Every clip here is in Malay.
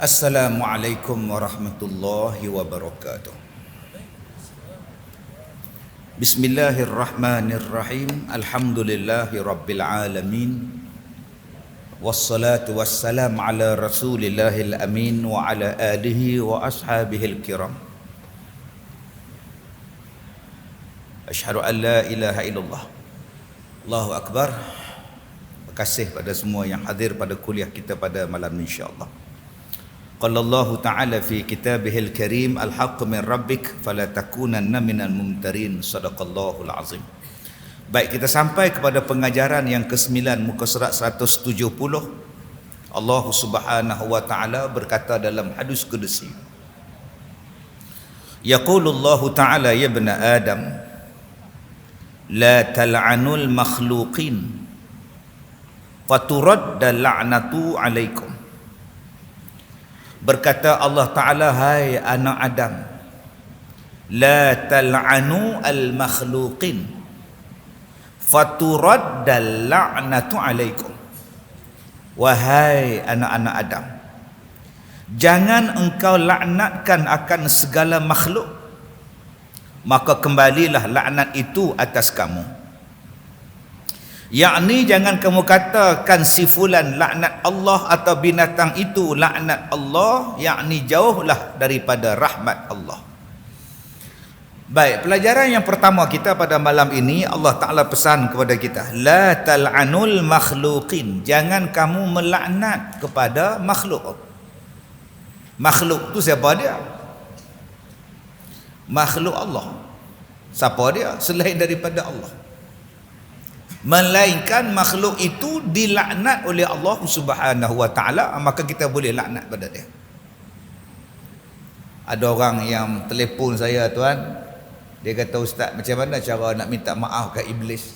Assalamualaikum warahmatullahi wabarakatuh. Bismillahirrahmanirrahim. Alhamdulillahi rabbil alamin. Wassalatu wassalam ala rasulillahil amin wa ala alihi wa ashabihil kiram. Asyhadu an la ilaha illallah. Allahu akbar. Terima kasih pada semua yang hadir pada kuliah kita pada malam ini insya-Allah. Qala Allah Ta'ala fi kitabihil karim al-haqq min rabbik fala takunanna minal mumtarin. Sadaqallahul azim. Baik, kita sampai kepada pengajaran yang ke-9 muka surat 170. Allah Subhanahu wa taala berkata dalam hadis qudsi, yaqulullahu ta'ala ya ibna adam la tal'anul makhluqin faturadda la'natu alaikum. Berkata Allah Ta'ala, hai anak Adam, la tal'anu al-makhluqin faturadda la'natu alaikum. Wahai anak-anak Adam, jangan engkau laknatkan akan segala makhluk, maka kembalilah laknat itu atas kamu. Yakni jangan kamu katakan si fulan laknat Allah atau binatang itu laknat Allah, yakni jauhlah daripada rahmat Allah. Baik, pelajaran yang pertama kita pada malam ini, Allah Ta'ala pesan kepada kita, la tal'anul makhluqin, jangan kamu melaknat kepada makhluk. Makhluk tu siapa dia? Makhluk Allah. Siapa dia? Selain daripada Allah. Melainkan makhluk itu dilaknat oleh Allah Subhanahu wa taala, maka kita boleh laknat pada dia. Ada orang yang telefon saya, tuan, dia kata, ustaz, macam mana cara nak minta maaf kat iblis?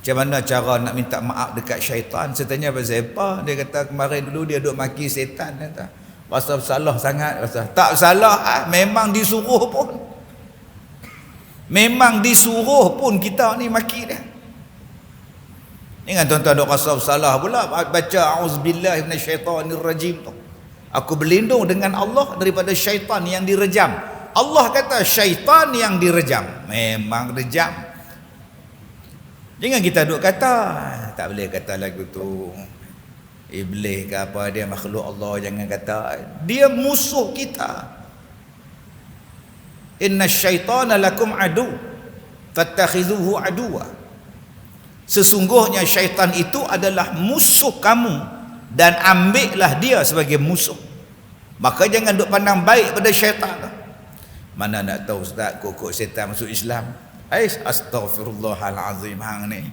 Macam mana cara nak minta maaf dekat syaitan? Saya tanya pasal apa? Dia kata kemarin dulu dia duk maki setan, kata pasal salah sangat. Pasal tak salah, memang disuruh pun. Memang disuruh pun kita ni maki dia. Ingat tuan-tuan dok rasa salah pula baca auzubillahi minasyaitonirrajim tu. Aku berlindung dengan Allah daripada syaitan yang direjam. Allah kata syaitan yang direjam. Memang rejam. Jangan kita duk kata, tak boleh kata lagu tu. Iblis ke apa, dia makhluk Allah, jangan kata. Dia musuh kita. Inna syaitana lakum adu fattakhizuhu aduwa. Sesungguhnya syaitan itu adalah musuh kamu dan ambillah dia sebagai musuh. Maka jangan duk pandang baik pada syaitan. Mana nak tahu ustaz, kok syaitan masuk Islam? Astaghfirullahalazim hang ni.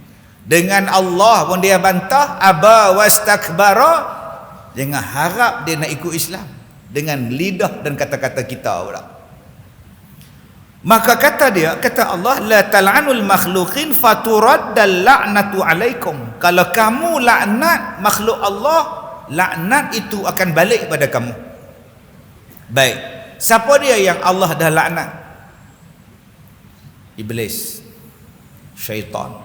Dengan Allah pun dia bantah, aba wastakbara. Jangan harap dia nak ikut Islam dengan lidah dan kata-kata kita pula. Maka kata Allah, la tal'anul makhluqin faturaddal la'natu alaikum. Kalau kamu laknat makhluk Allah, laknat itu akan balik pada kamu. Baik, siapa dia yang Allah dah laknat? Iblis, syaitan,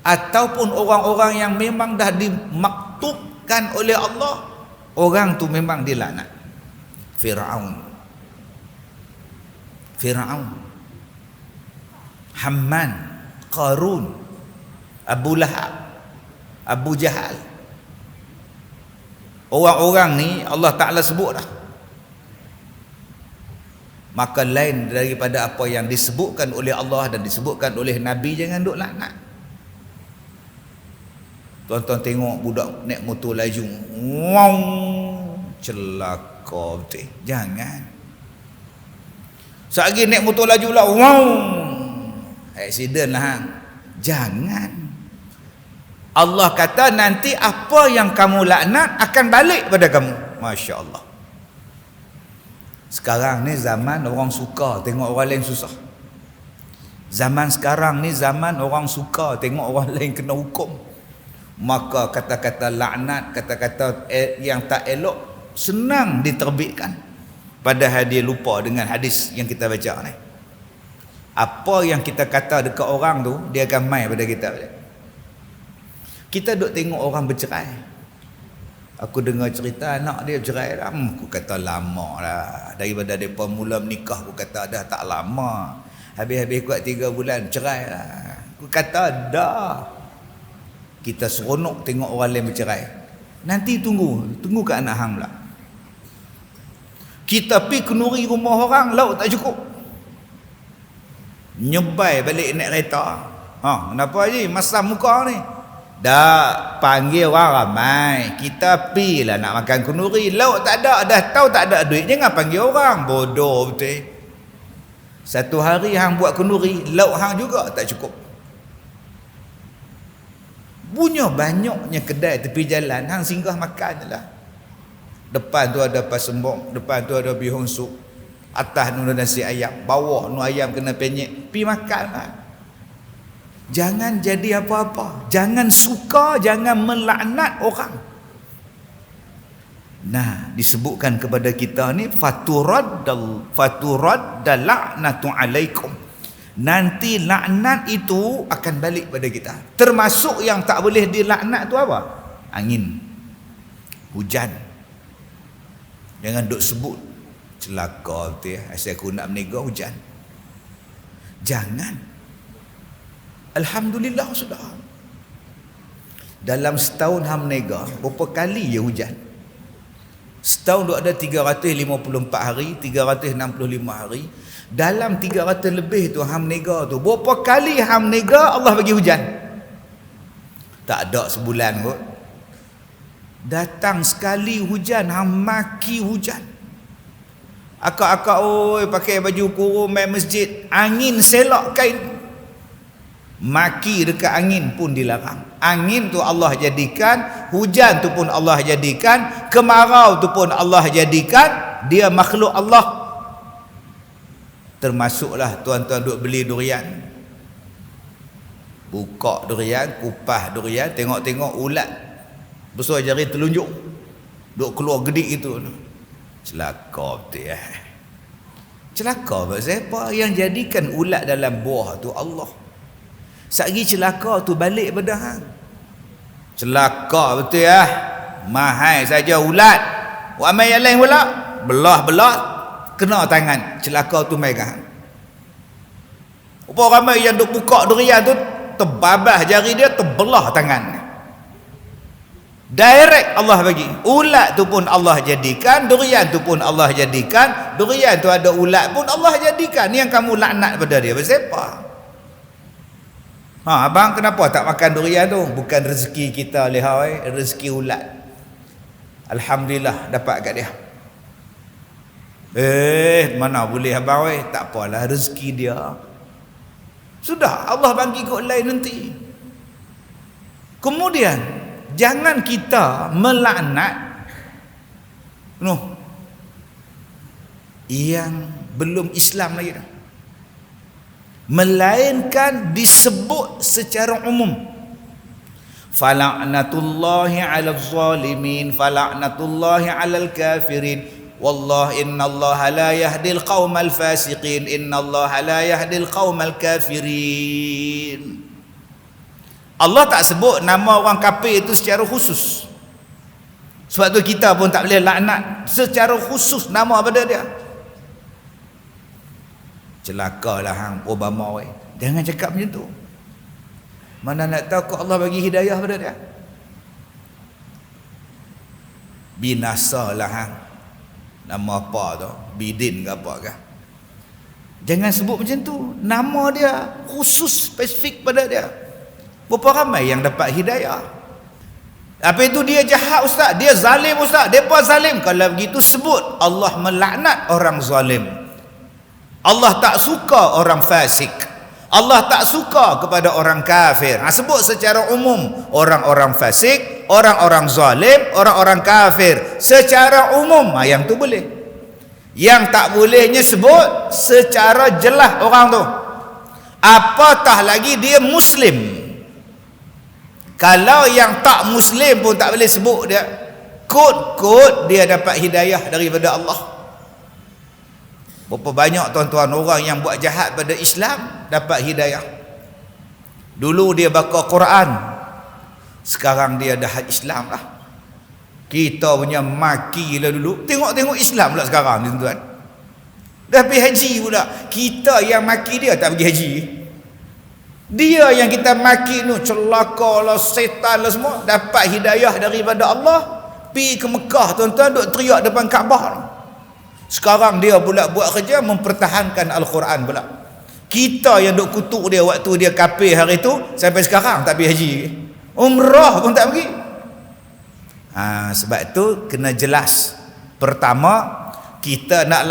ataupun orang-orang yang memang dah dimaktubkan oleh Allah, orang tu memang dilaknat. Fir'aun, Hamman, Qarun, Abu Lahab, Abu Jahal. Orang-orang ni Allah Ta'ala sebut dah. Maka lain daripada apa yang disebutkan oleh Allah dan disebutkan oleh Nabi, jangan duk laknat. Tuan-tuan tengok budak naik motor laju, wow, celaka betul. Jangan. Sekali naik motor laju lah, wow, accident lah. Jangan. Allah kata nanti apa yang kamu laknat akan balik pada kamu. Masya Allah. Sekarang ni zaman orang suka tengok orang lain susah. Zaman sekarang ni zaman orang suka tengok orang lain kena hukum. Maka kata-kata laknat, kata-kata yang tak elok senang diterbitkan. Padahal dia lupa dengan hadis yang kita baca ni. Apa yang kita kata dekat orang tu, dia akan mai pada kita. Kita duk tengok orang bercerai. Aku dengar cerita anak dia cerai lah. Aku kata lama lah. Daripada mereka mula menikah, aku kata dah tak lama. Habis-habis kuat 3 bulan cerai lah. Aku kata dah. Kita seronok tengok orang lain bercerai. Nanti tunggu ke anak hang pula. Kita pergi kenuri rumah orang, lauk tak cukup. Nyebai balik naik kereta. Kenapa Haji? Masam muka ni. Dah panggil orang ramai. Kita pi lah nak makan kenduri. Lauk tak ada. Dah tahu tak ada duit. Jangan panggil orang. Bodoh betul. Satu hari hang buat kenduri. Lauk hang juga tak cukup. Punya banyaknya kedai tepi jalan. Hang singgah makan je lah. Depan tu ada pasembok. Depan tu ada bihun sup. Atas tu nasi ayam. Bawah tu ayam kena penyek. Pi makan lah. Jangan jadi apa-apa. Jangan suka, jangan melaknat orang. Nah, disebutkan kepada kita ni faturaddal la'natu alaikum. Nanti laknat itu akan balik pada kita. Termasuk yang tak boleh dilaknat tu apa? Angin. Hujan. Jangan duk sebut celaka betul ya. Asal aku nak meniaga hujan. Jangan. Alhamdulillah sudah. Dalam setahun hang menega, berapa kali je hujan? Setahun tu ada 354 hari, 365 hari. Dalam 300 lebih tu hang menega tu, berapa kali hang menega Allah bagi hujan? Tak ada sebulan kot. Datang sekali hujan, hang maki hujan. Akak-akak oi pakai baju kurung main masjid, angin selak kain. Maki dekat angin pun dilarang. Angin tu Allah jadikan, hujan tu pun Allah jadikan, kemarau tu pun Allah jadikan. Dia makhluk Allah. Termasuklah tuan-tuan duk beli durian. Buka durian, kupas durian, tengok-tengok ulat besar jari telunjuk. Duk keluar gedik itu. Celaka betul ya. Celaka sebab siapa yang jadikan ulat dalam buah tu? Allah. Sagi celaka tu balik pada hang. Celaka betul ya. Mahal saja ulat. Ramai yang lain pula belah-belah kena tangan. Celaka tu mai hang. Apa ramai yang duk buka durian tu terbabah jari dia, terbelah tangan. Direct Allah bagi. Ulat tu pun Allah jadikan, durian tu pun Allah jadikan. Durian tu ada ulat pun Allah jadikan. Ni yang kamu laknat pada dia. Siapa? Abang kenapa tak makan durian tu? Bukan rezeki kita lihai, rezeki ulat. Alhamdulillah dapat kat dia. Mana boleh abang weh? Tak apalah, rezeki dia. Sudah Allah bagi kot lain nanti. Kemudian jangan kita melaknat yang belum Islam lagi dah. Melainkan disebut secara umum. Fala'natullahi 'alal zalimin, fala'natullahi 'alal kafirin. Wallahi innallaha la yahdil qaumal fasiqin, innallaha la yahdil qaumal kafirin. Allah tak sebut nama orang kafir itu secara khusus. Sebab tu kita pun tak boleh laknat secara khusus nama pada dia. Celakalah hang Obama weh. Jangan cakap macam tu. Mana nak tahu kok Allah bagi hidayah pada dia. Binasalah hang. Nama apa tu? Bidin ke apa ke? Jangan sebut macam tu. Nama dia khusus spesifik pada dia. Berapa ramai yang dapat hidayah? Apa itu dia jahat ustaz? Dia zalim ustaz? Depa zalim? Kalau begitu sebut Allah melaknat orang zalim. Allah tak suka orang fasik. Allah tak suka kepada orang kafir. Sebut secara umum. Orang-orang fasik, orang-orang zalim, orang-orang kafir. Secara umum. Yang tu boleh. Yang tak bolehnya sebut secara jelas orang tu. Apatah lagi dia Muslim. Kalau yang tak Muslim pun tak boleh sebut dia. Kod-kod dia dapat hidayah daripada Allah. Berapa banyak tuan-tuan orang yang buat jahat pada Islam dapat hidayah. Dulu dia baca Quran, sekarang dia dah Islam lah. Kita punya maki lah dulu. Tengok-tengok Islam pula sekarang ni tuan. Dah pergi haji pula. Kita yang maki dia tak pergi haji. Dia yang kita maki tu celaka lah, setan lah semua, dapat hidayah daripada Allah, pergi ke Mekah tuan-tuan, duk teriak depan Kaabah. Sekarang dia pula buat kerja mempertahankan Al-Quran pula. Kita yang duk kutuk dia waktu dia kafir hari tu, sampai sekarang tak pergi haji. Umrah pun tak pergi. Sebab tu kena jelas. Pertama, kita nak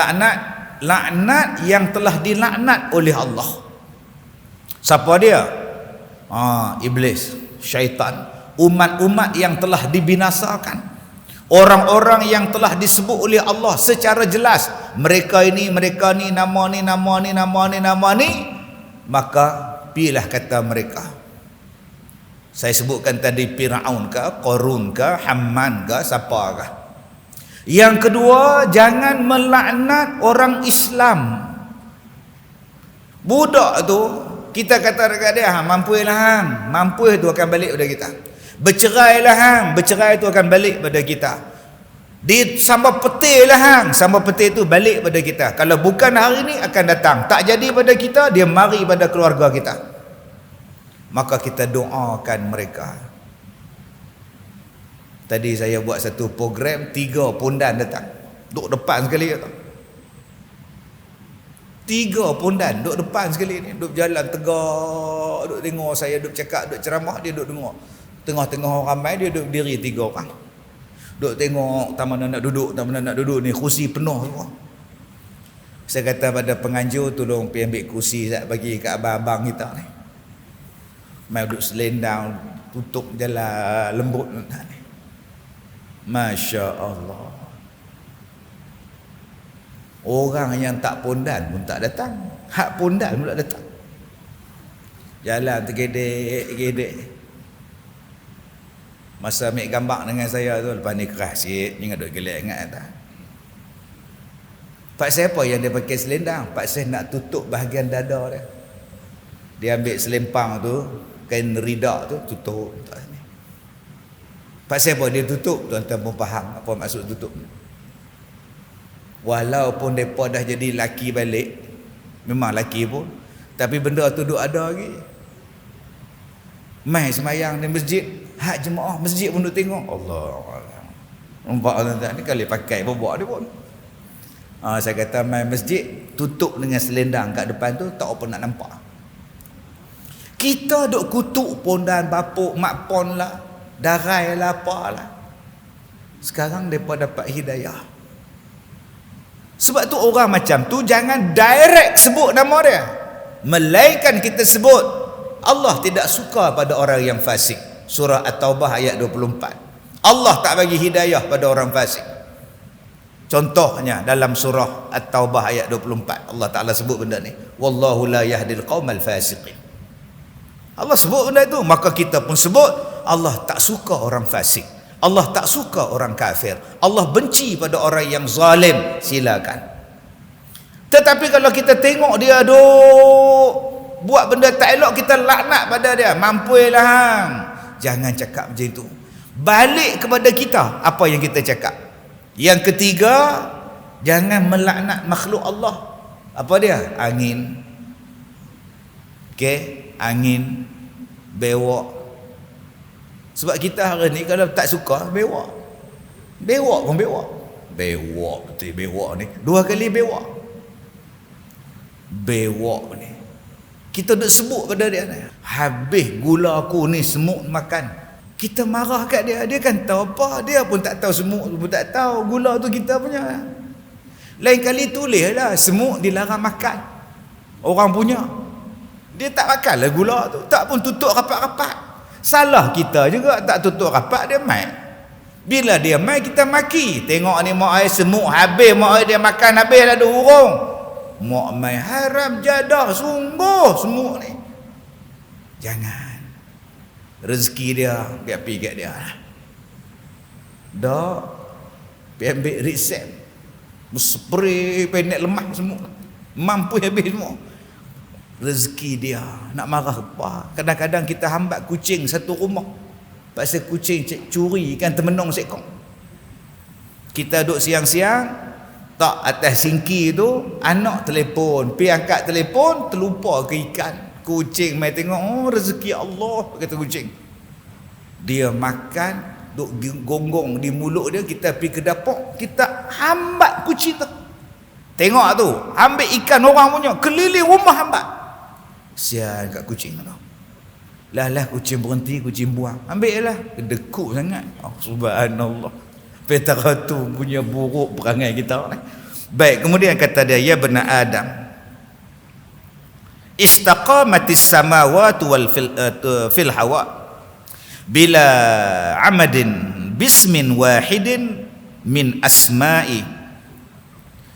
laknat yang telah dilaknat oleh Allah. Siapa dia? Iblis, syaitan. Umat-umat yang telah dibinasakan, orang-orang yang telah disebut oleh Allah secara jelas, mereka ni, nama ni, maka pilihlah kata mereka. Saya sebutkan tadi Firaun ke, Qarun ke, Haman ke, siapa ke. Yang kedua, jangan melaknat orang Islam. Budak tu kita kata dekat dia, mampulah hang, mampu itu akan balik pada kita. Bercerailah hang, bercerai itu akan balik pada kita. Di sambal peti lah hang, sambal peti itu balik pada kita. Kalau bukan hari ni akan datang, tak jadi pada kita, dia mari pada keluarga kita. Maka kita doakan mereka. Tadi saya buat satu program, 3 pondan datang, duduk depan sekali kata. 3 pondan duduk depan sekali ni, duduk jalan tegak, duduk tengok saya, duduk cakap, duduk ceramah, dia duduk tengok. Tengah-tengah orang ramai, dia duduk berdiri 3 orang. Duduk tengok taman nak duduk ni, kursi penuh semua. Saya kata pada penganjur, tolong pergi ambil kursi bagi kat abang-abang kita ni. Mai duduk selendang, tutup jalan lembut ni. Masya Allah. Orang yang tak pondan pun tak datang, hak pondan pula datang. Jalan tergedek. Masa ambil gambar dengan saya tu, lepas ni keras sikit, jangan duduk gelak ingat tak. Pak siapa yang dia pakai selendang? Pak saya nak tutup bahagian dada dia. Dia ambil selempang tu, kain rida tu, tutup. Pak siapa dia tutup? Tuan-tuan pun faham apa maksud tutup. Walaupun mereka dah jadi laki balik, memang laki pun, tapi benda tu duk ada lagi. Mai semayang di masjid, hak jemaah masjid pun duk tengok. Allah. Nampak tuan-tuan ni kali pakai bawa dia pun. Saya kata mai masjid, tutup dengan selendang kat depan tu, tak apa nak nampak. Kita duk kutuk pondan bapuk, mak pon lah, darai lah, apalah. Sekarang mereka dapat hidayah. Sebab tu orang macam tu jangan direct sebut nama dia, melainkan kita sebut. Allah tidak suka pada orang yang fasik. Surah At-Taubah ayat 24. Allah tak bagi hidayah pada orang fasik. Contohnya dalam surah At-Taubah ayat 24, Allah Ta'ala sebut benda ni, wallahu la yahdil qaumal fasiqin. Allah sebut benda itu, maka kita pun sebut. Allah tak suka orang fasik, Allah tak suka orang kafir, Allah benci pada orang yang zalim. Silakan. Tetapi kalau kita tengok dia buat benda tak elok, kita laknat pada dia, mampulah hang. Jangan cakap macam itu. Balik kepada kita, apa yang kita cakap. Yang ketiga, jangan melaknat makhluk Allah. Apa dia? Angin. Okey, angin, bewak. Sebab kita hari ni kalau tak suka bewak pun bewak betul. Bewak ni 2 kali bewak ni kita nak sebut pada dia ni, habis gula aku ni semut makan. Kita marah kat dia, dia kan tahu apa, dia pun tak tahu, semut pun tak tahu, gula tu kita punya. Lain kali tulislah semut dilarang makan orang punya, dia tak makan lah gula tu, tak pun tutup rapat-rapat. Salah kita juga tak tutup rapat, dia mai. Bila dia mai kita maki. Tengok ni mak air semut habis, mak air dia makan habis dah ada hurung. Mak mai haram jadah sungguh semut ni. Jangan. Rezeki dia biar pergi kat dia. Dah pergi ambil resep, spray pendek lemah semua, mampu habis semua. Rezeki dia nak marah apa? Kadang-kadang kita hambat kucing satu rumah, pasal kucing curi kan termenung seekor. Kita duduk siang-siang, tak atas singki tu, anak telefon, pi angkat telefon, terlupa ke ikan. Kucing mai tengok, oh rezeki Allah, kata kucing. Dia makan, duk gonggong di mulut dia, kita pergi ke dapur, kita hambat kucing tu. Tengok tu, ambil ikan orang punya, keliling rumah hambat. Sial kat kucing tu. Lah kucing berhenti, kucing buang. Ambil lah, kedekut sangat. Oh, subhanallah. Petara tu punya buruk perangai kita. Baik, kemudian kata dia, ya bena Adam, istaqamatis samawati wal fil hawa bila amadin bismin wahidin min asma'i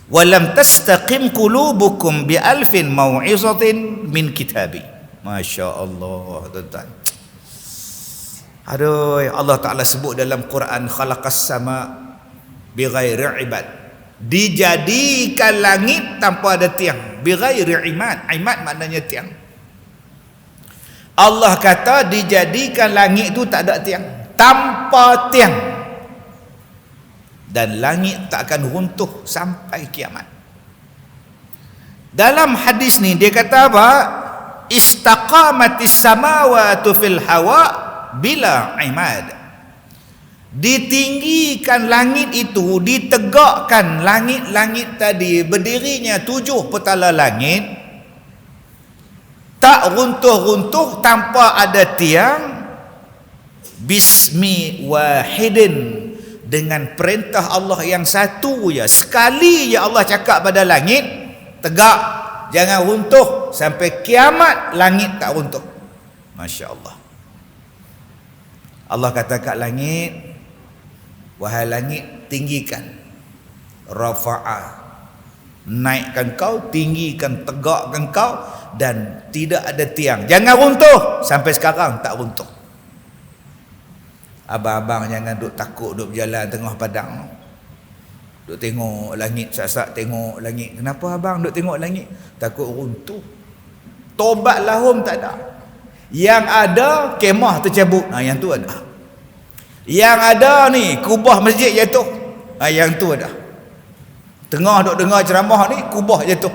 walam tastaqim qulubukum bi alfin mau'izatin min kitabi. Masya Allah, tuan-tuan. Aduh, Allah Ta'ala sebut dalam Quran, khalaqas sama bighairi ibad, dijadikan langit tanpa ada tiang. Bighairi imad, imad maknanya tiang. Allah kata dijadikan langit itu tak ada tiang, tanpa tiang, dan langit tak akan runtuh sampai kiamat. Dalam hadis ni dia kata apa? Istaqamatis samawati fil hawa bila imad, ditinggikan langit itu, ditegakkan langit-langit tadi, berdirinya 7 petala langit, tak runtuh-runtuh tanpa ada tiang, bismi wahidin, dengan perintah Allah yang satu ya. Sekali ya Allah cakap pada langit, tegak, jangan runtuh, sampai kiamat langit tak runtuh. Masya Allah. Allah kata kat langit, wahai langit, tinggikan, rafa'a, naikkan kau, tinggikan, tegakkan kau, dan tidak ada tiang, jangan runtuh. Sampai sekarang tak runtuh. Abang-abang jangan duk takut duk berjalan tengah padang, duk tengok langit, sak-sak tengok langit. Kenapa abang duk tengok langit? Takut runtuh. Tobat lahum tak ada. Yang ada kemah tercabut, yang tu ada. Yang ada ni kubah masjid jatuh, yang tu ada. Tengah duk dengar ceramah ni, kubah jatuh.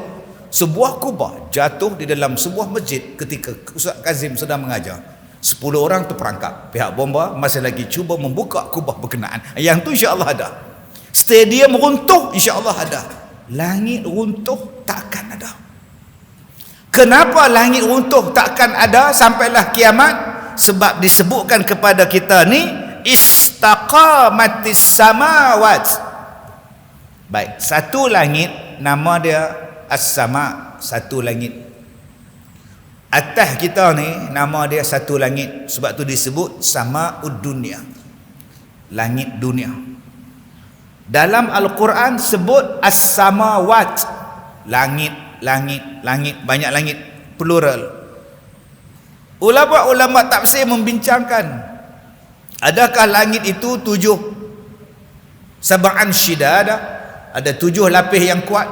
Sebuah kubah jatuh di dalam sebuah masjid ketika Ustaz Kazim sedang mengajar. 10 orang terperangkap. Pihak bomba masih lagi cuba membuka kubah berkenaan. Yang tu insya-Allah ada. Stadium runtuh insya-Allah ada. Langit runtuh takkan ada. Kenapa langit runtuh takkan ada sampailah kiamat? Sebab disebutkan kepada kita ni istaqamatis samawat. Baik, satu langit nama dia as-sama, satu langit. Atas kita ni nama dia satu langit, sebab tu disebut sama'ud dunia, langit dunia. Dalam Al-Quran sebut as-samawat, langit, banyak langit, plural. Ulama-ulama tafsir membincangkan, adakah langit itu 7 sab'an syidada, ada 7 lapis yang kuat,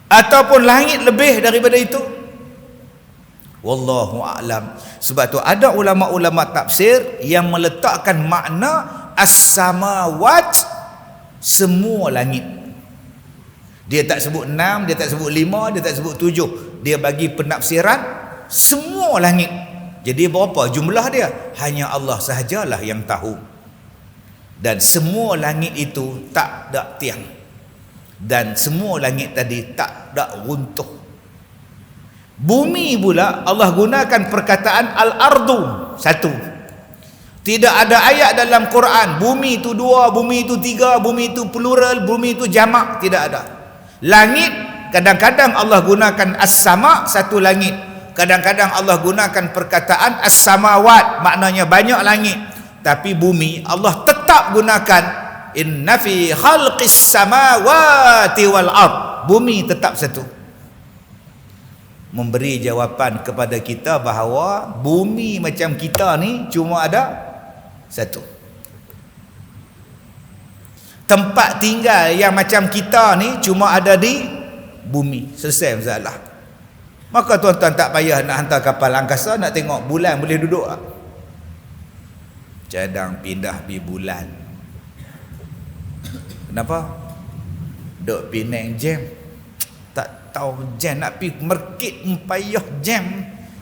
ataupun langit lebih daripada itu? Wallahu a'lam. Sebab tu ada ulama-ulama tafsir yang meletakkan makna as-samawat, semua langit. Dia tak sebut 6, dia tak sebut 5, dia tak sebut 7. Dia bagi penafsiran semua langit. Jadi berapa jumlah dia? Hanya Allah sahajalah yang tahu. Dan semua langit itu tak ada tiang. Dan semua langit tadi tak ada runtuh. Bumi pula Allah gunakan perkataan al-ardu, satu. Tidak ada ayat dalam Quran bumi itu 2, bumi itu 3, bumi itu plural, bumi itu jamak, tidak ada. Langit kadang-kadang Allah gunakan as-sama, satu langit. Kadang-kadang Allah gunakan perkataan as-samawat, maknanya banyak langit. Tapi bumi Allah tetap gunakan inna fi khalqis samawati wal ard. Bumi tetap satu. Memberi jawapan kepada kita bahawa bumi macam kita ni cuma ada satu. Tempat tinggal yang macam kita ni cuma ada di bumi. Selesai masalah. Maka tuan-tuan tak payah nak hantar kapal angkasa nak tengok bulan boleh duduk tak? Cadang pindah pergi bulan. Kenapa? Duk Penang jam. Tak tahu jam nak pi Merkit payah jam.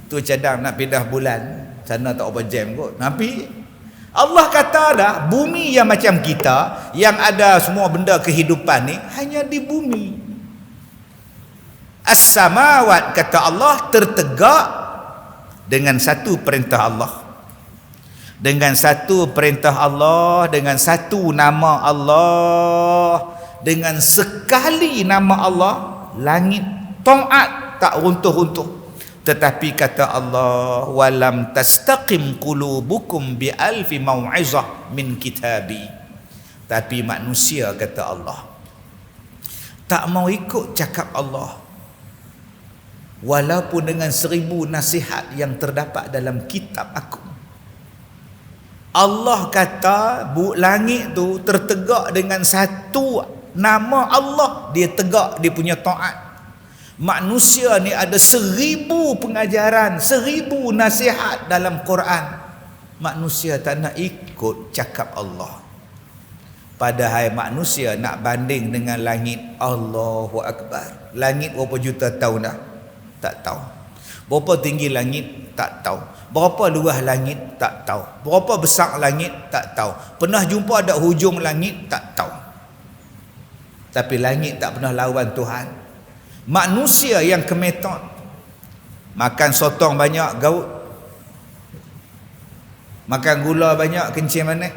Tu cadang nak pindah bulan. Sana tak apa jam kot. Nabi Allah kata dah, bumi yang macam kita, yang ada semua benda kehidupan ni hanya di bumi. As-samawat, kata Allah, tertegak dengan satu perintah Allah. Dengan satu perintah Allah, dengan satu nama Allah, dengan sekali nama Allah, langit taat tak runtuh-runtuh. Tetapi kata Allah, walam tastaqim qulubukum bi alfi mau'izah min kitabi. Tapi manusia, kata Allah, tak mau ikut cakap Allah, walaupun dengan 1000 nasihat yang terdapat dalam kitab aku. Allah kata langit tu tertegak dengan satu nama Allah, dia tegak, dia punya taat. Manusia ni ada 1000 pengajaran, 1000 nasihat dalam Quran. Manusia tak nak ikut cakap Allah. Padahal manusia nak banding dengan langit. Allahu Akbar. Langit berapa juta tahun dah? Tak tahu. Berapa tinggi langit? Tak tahu. Berapa luas langit? Tak tahu. Berapa besar langit? Tak tahu. Pernah jumpa ada hujung langit? Tak tahu. Tapi langit tak pernah lawan Tuhan. Manusia yang kemetot, makan sotong banyak gaut, makan gula banyak kencing manis,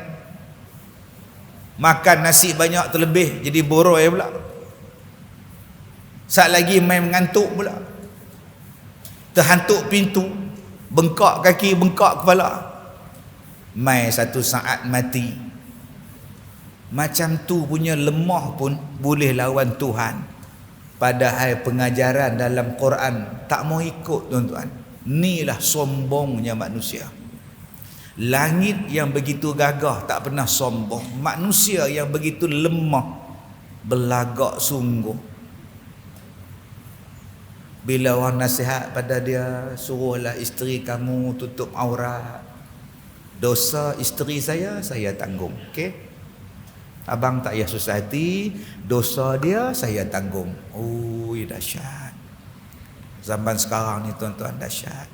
makan nasi banyak terlebih jadi boroi pula, sat lagi main mengantuk pula, terhantuk pintu, bengkak kaki, bengkak kepala, mai satu saat mati. Macam tu punya lemah pun boleh lawan Tuhan. Padahal pengajaran dalam Quran tak mau ikut, tuan-tuan. Inilah sombongnya manusia. Langit yang begitu gagah tak pernah sombong. Manusia yang begitu lemah, belagak sungguh. Bila orang nasihat pada dia, suruhlah isteri kamu tutup aurat. Dosa isteri saya tanggung. Okey? Abang tak payah susah hati, dosa dia saya tanggung. Ui, dahsyat. Zaman sekarang ni, tuan-tuan, dahsyat.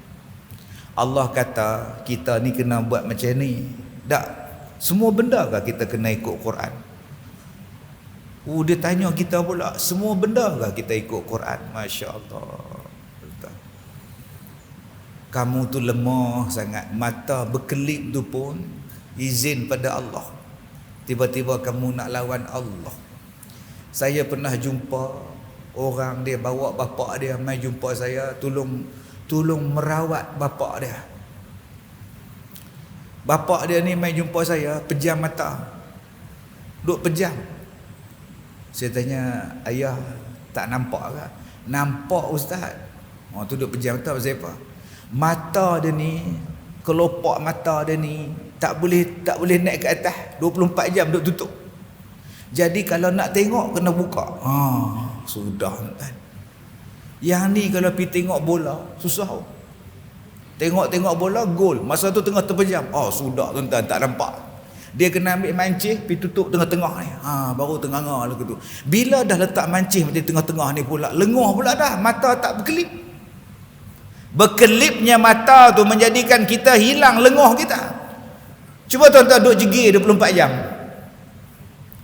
Allah kata kita ni kena buat macam ni. Tak, semua benda ke kita kena ikut Quran? Dia tanya kita pula, semua benda ke kita ikut Quran? Masya Allah. Kamu tu lemah sangat. Mata berkelip tu pun izin pada Allah. Tiba-tiba kamu nak lawan Allah. Saya pernah jumpa orang, dia bawa bapak dia mai jumpa saya, tolong merawat bapak dia. Bapak dia ni mai jumpa saya, pejam mata. Duk pejam. Saya tanya, ayah tak nampak ke? Nampak ustaz. Oh, tu duk pejam mata pasal apa? Mata dia ni, kelopak mata dia ni tak boleh naik ke atas, 24 jam duk tutup. Jadi kalau nak tengok kena buka. Sudah kan. Yang ni kalau pergi tengok bola susah. Tengok bola gol, masa tu tengah terpejam. Sudah tuan-tuan, tak nampak. Dia kena ambil mancih pergi tutup tengah-tengah ni. Baru tengah-tengah lagu tu. Bila dah letak mancih di tengah-tengah ni pula, lenguh pula dah, mata tak berkelip. Berkelipnya mata tu menjadikan kita hilang lenguh kita. Cuba tuan-tuan duk jegir 24 jam.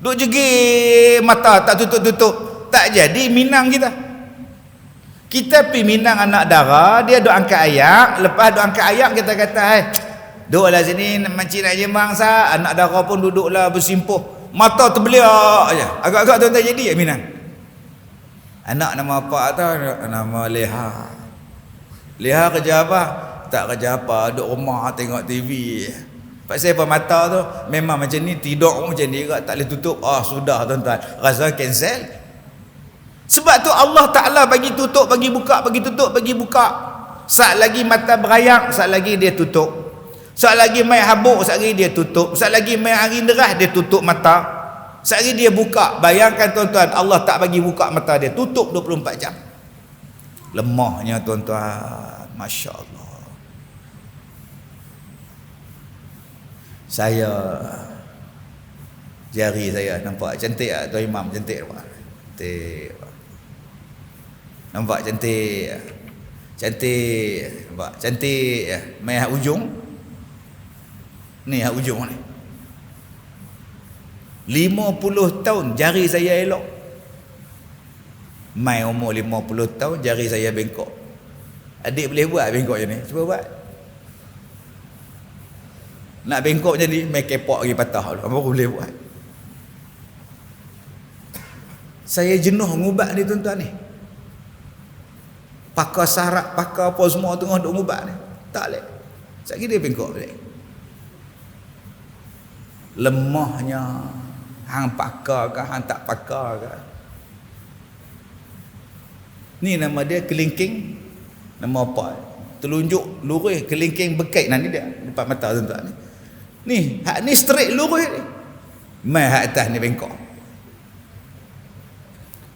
Duk jegir mata tak tutup-tutup, tak jadi minang kita. Kita pergi minang anak dara, dia duk angkat ayak, lepas duk angkat ayak kita kata, duduklah sini mancing nak jembang sah. Anak dara pun duduklah bersimpuh, mata terbeliak aja. Agak-agak tuan-tuan jadi minang. Anak nama apa tau? Nama Leha. Leha kerja apa? Tak kerja apa, duduk rumah tengok TV. Pasal apa mata tu memang macam ni, tidur macam ni tak boleh tutup. Sudah tuan-tuan, rasa cancel. Sebab tu Allah Ta'ala bagi tutup, bagi buka, bagi tutup, bagi buka. Saat lagi mata berayak, saat lagi dia tutup. Saat lagi main habuk, saat lagi dia tutup. Saat lagi main angin deras, dia tutup mata. Saat lagi dia buka. Bayangkan tuan-tuan, Allah tak bagi buka mata dia, tutup 24 jam. Lemahnya tuan-tuan, Masya Allah. Jari saya nampak cantik tak Tuan Imam? Cantik nampak? Cantik. Nampak cantik. Cantik. Nampak cantik. Mai hak ujung. Ni hak ujung ni. 50 tahun jari saya elok. Mai umur 50 tahun jari saya bengkok. Adik boleh buat bengkok macam ni? Cuba buat. Nak bengkok jadi mai kepok lagi patah. Apa boleh buat? Saya jenuh ngubat ni tuan-tuan ni. Pakar syarat, pakar apa semua tengah duk ngubat ni. Tak leh. Sekali dia bengkok balik. Lemahnya hang pakar ke hang tak pakar ke. Ni nama dia kelingking. Nama apa? Telunjuk lurus kelingking bekait nanti dia depan mata tuan-tuan ni. Ni, hak ni straight lurus ni. Mai hak atas ni bengkok.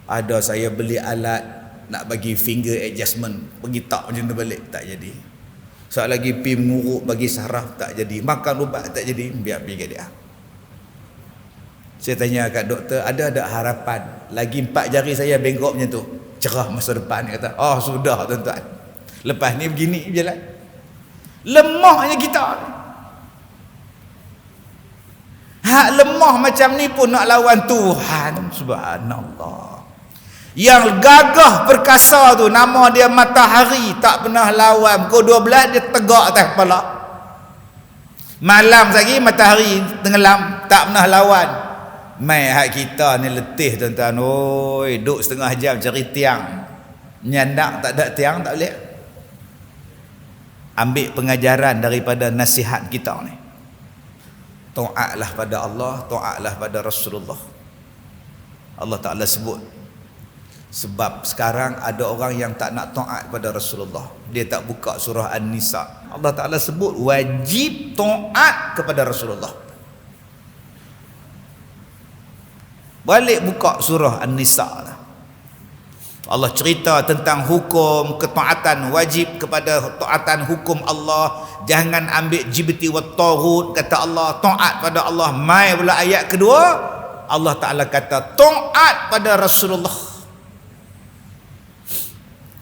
Ada saya beli alat nak bagi finger adjustment, pergi tak macam tu balik, tak jadi. Soal lagi pergi mengurut bagi saraf, tak jadi. Makan ubat, tak jadi. Biar pergi kat dia. Saya tanya kat doktor, ada harapan lagi 4 jari saya bengkok macam tu, cerah masa depan? Dia kata, oh sudah tuan-tuan, lepas ni begini je lah. Lemahnya kita. Hak lemah macam ni pun nak lawan Tuhan. Subhanallah. Yang gagah perkasa tu nama dia matahari, tak pernah lawan. Pukul 12 dia tegak atas kepala. Malam lagi matahari tenggelam, tak pernah lawan. Mai hak kita ni letih tuan-tuan. Oi, duduk setengah jam cari tiang. Nyandak tak ada tiang tak boleh. Ambil pengajaran daripada nasihat kita ni. Taatlah pada Allah, taatlah pada Rasulullah. Allah Ta'ala sebut. Sebab sekarang ada orang yang tak nak taat pada Rasulullah. Dia tak buka surah An-Nisa. Allah Ta'ala sebut wajib taat kepada Rasulullah. Balik buka surah An-Nisa. Allah cerita tentang hukum ketaatan wajib kepada taatan hukum Allah. Jangan ambil jibti wa taghut, kata Allah. Taat pada Allah. Mai pula ayat kedua, Allah Ta'ala kata taat pada Rasulullah.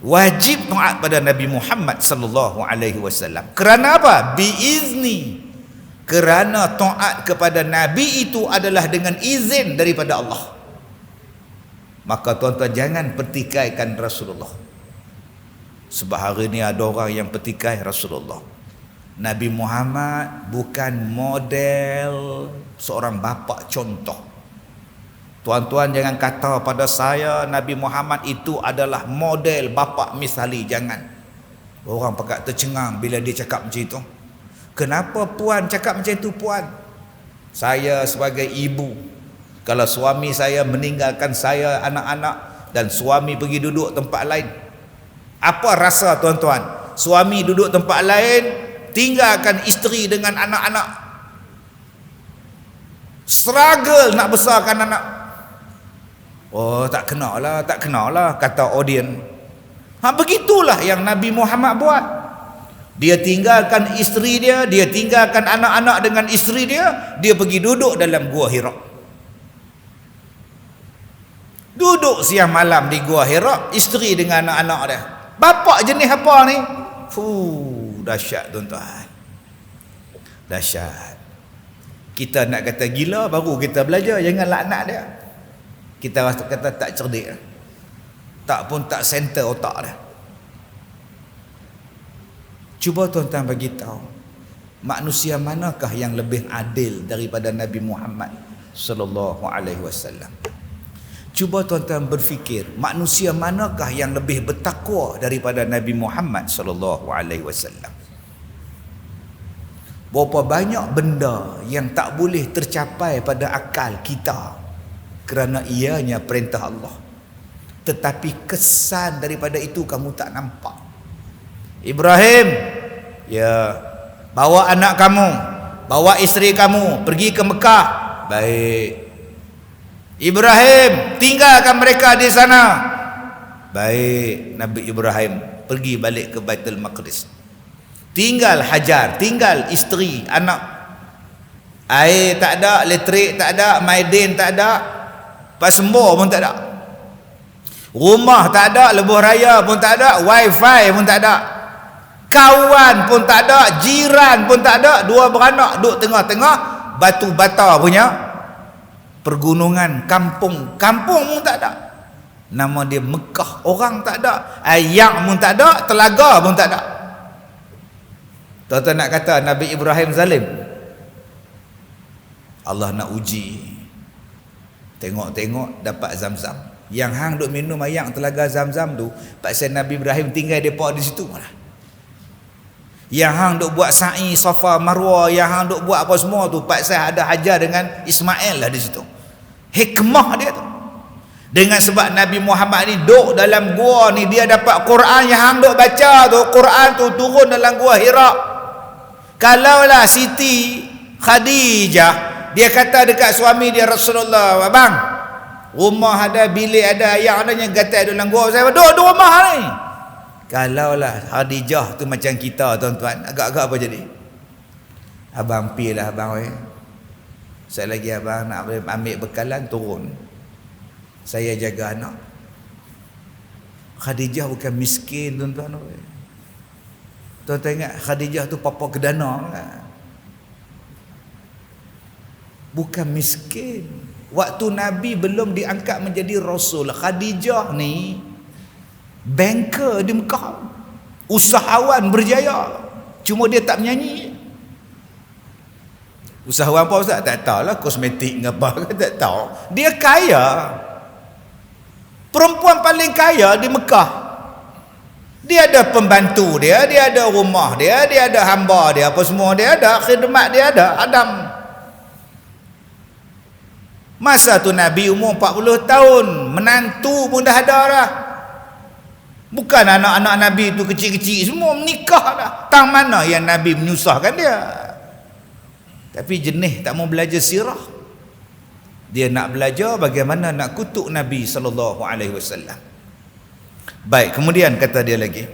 Wajib taat pada Nabi Muhammad sallallahu alaihi wasallam. Kerana apa? Biizni. Kerana taat kepada Nabi itu adalah dengan izin daripada Allah. Maka tuan-tuan jangan pertikaikan Rasulullah. Sebab hari ni ada orang yang pertikai Rasulullah. Nabi Muhammad bukan model seorang bapa contoh. Tuan-tuan jangan kata pada saya Nabi Muhammad itu adalah model bapa misali. Jangan. Orang pakat tercengang bila dia cakap macam itu. Kenapa puan cakap macam itu puan? Saya sebagai ibu, kalau suami saya meninggalkan saya, anak-anak, dan suami pergi duduk tempat lain, apa rasa tuan-tuan? Suami duduk tempat lain, tinggalkan isteri dengan anak-anak, struggle nak besarkan anak. Oh, tak kenalah, kata audien. Begitulah yang Nabi Muhammad buat. Dia tinggalkan isteri dia, dia tinggalkan anak-anak dengan isteri dia, dia pergi duduk dalam gua Hira. Duduk siang malam di gua Hira, isteri dengan anak-anak dia. Bapak jenis apa ni? Dahsyat tuan-tuan. Dahsyat. Kita nak kata gila baru kita belajar, jangan laknat dia. Kita rasa kata tak cerdik, tak pun tak center otak dia. Cuba tuan-tuan bagi tahu, manusia manakah yang lebih adil daripada Nabi Muhammad sallallahu alaihi wasallam? Cuba tuan-tuan berfikir, manusia manakah yang lebih bertakwa daripada Nabi Muhammad sallallahu alaihi wasallam? Berapa banyak benda yang tak boleh tercapai pada akal kita kerana ianya perintah Allah, tetapi kesan daripada itu kamu tak nampak. Ibrahim, ya, bawa anak kamu, bawa isteri kamu pergi ke Mekah. Baik. Ibrahim, tinggalkan mereka di sana. Baik. Nabi Ibrahim pergi balik ke Baitul Maqdis. Tinggal Hajar, tinggal isteri, anak. Air tak ada, elektrik tak ada, maiden tak ada, pasembur pun tak ada. Rumah tak ada, lebuh raya pun tak ada, wifi pun tak ada. Kawan pun tak ada, jiran pun tak ada, dua beranak duduk tengah-tengah batu bata punya pergunungan, kampung pun tak ada. Nama dia Mekah, orang tak ada, ayak pun tak ada, telaga pun tak ada. Tuan-tuan nak kata Nabi Ibrahim zalim? Allah nak uji. Tengok-tengok dapat Zam-Zam. Yang hang duk minum air telaga Zam-Zam tu pasal Nabi Ibrahim tinggal depa di situ malah. Yang hang duk buat sa'i Safa Marwah, yang hang duk buat apa semua tu pasal ada hajar dengan Ismail lah di situ. Hikmah dia tu. Dengan sebab Nabi Muhammad ni duk dalam gua ni, dia dapat Quran yang hang duk baca tu, Quran tu turun dalam gua Hira. Kalaulah Siti Khadijah dia kata dekat suami dia, Rasulullah, abang, rumah ada, bilik ada, ayam ada, yang gatal dalam gua, saya duduk di rumah ni. Kalaulah Khadijah tu macam kita, tuan-tuan, agak-agak apa jadi? Abang pilah abang, saya lagi abang nak ambil bekalan, turun, saya jaga anak. Khadijah bukan miskin, tuan-tuan. Tuan-tuan ingat Khadijah tu papa kedana kan? Bukan miskin. Waktu Nabi belum diangkat menjadi Rasul, Khadijah ni banker di Mekah, usahawan berjaya, cuma dia tak menyanyi. Usahawan apa Ustaz? Tak tahulah, kosmetik ke apa, tak tahu. Dia kaya, perempuan paling kaya di Mekah. Dia ada pembantu dia, dia ada rumah dia, dia ada hamba dia, apa semua dia ada, khidmat dia ada, Adam. Masa tu Nabi umur 40 tahun, menantu pun dah ada dah. Bukan anak-anak Nabi tu kecil-kecil semua menikah dah. Tang mana yang Nabi menyusahkan dia? Tapi jenis tak mau belajar sirah. Dia nak belajar bagaimana nak kutuk Nabi SAW. Baik, kemudian kata dia lagi,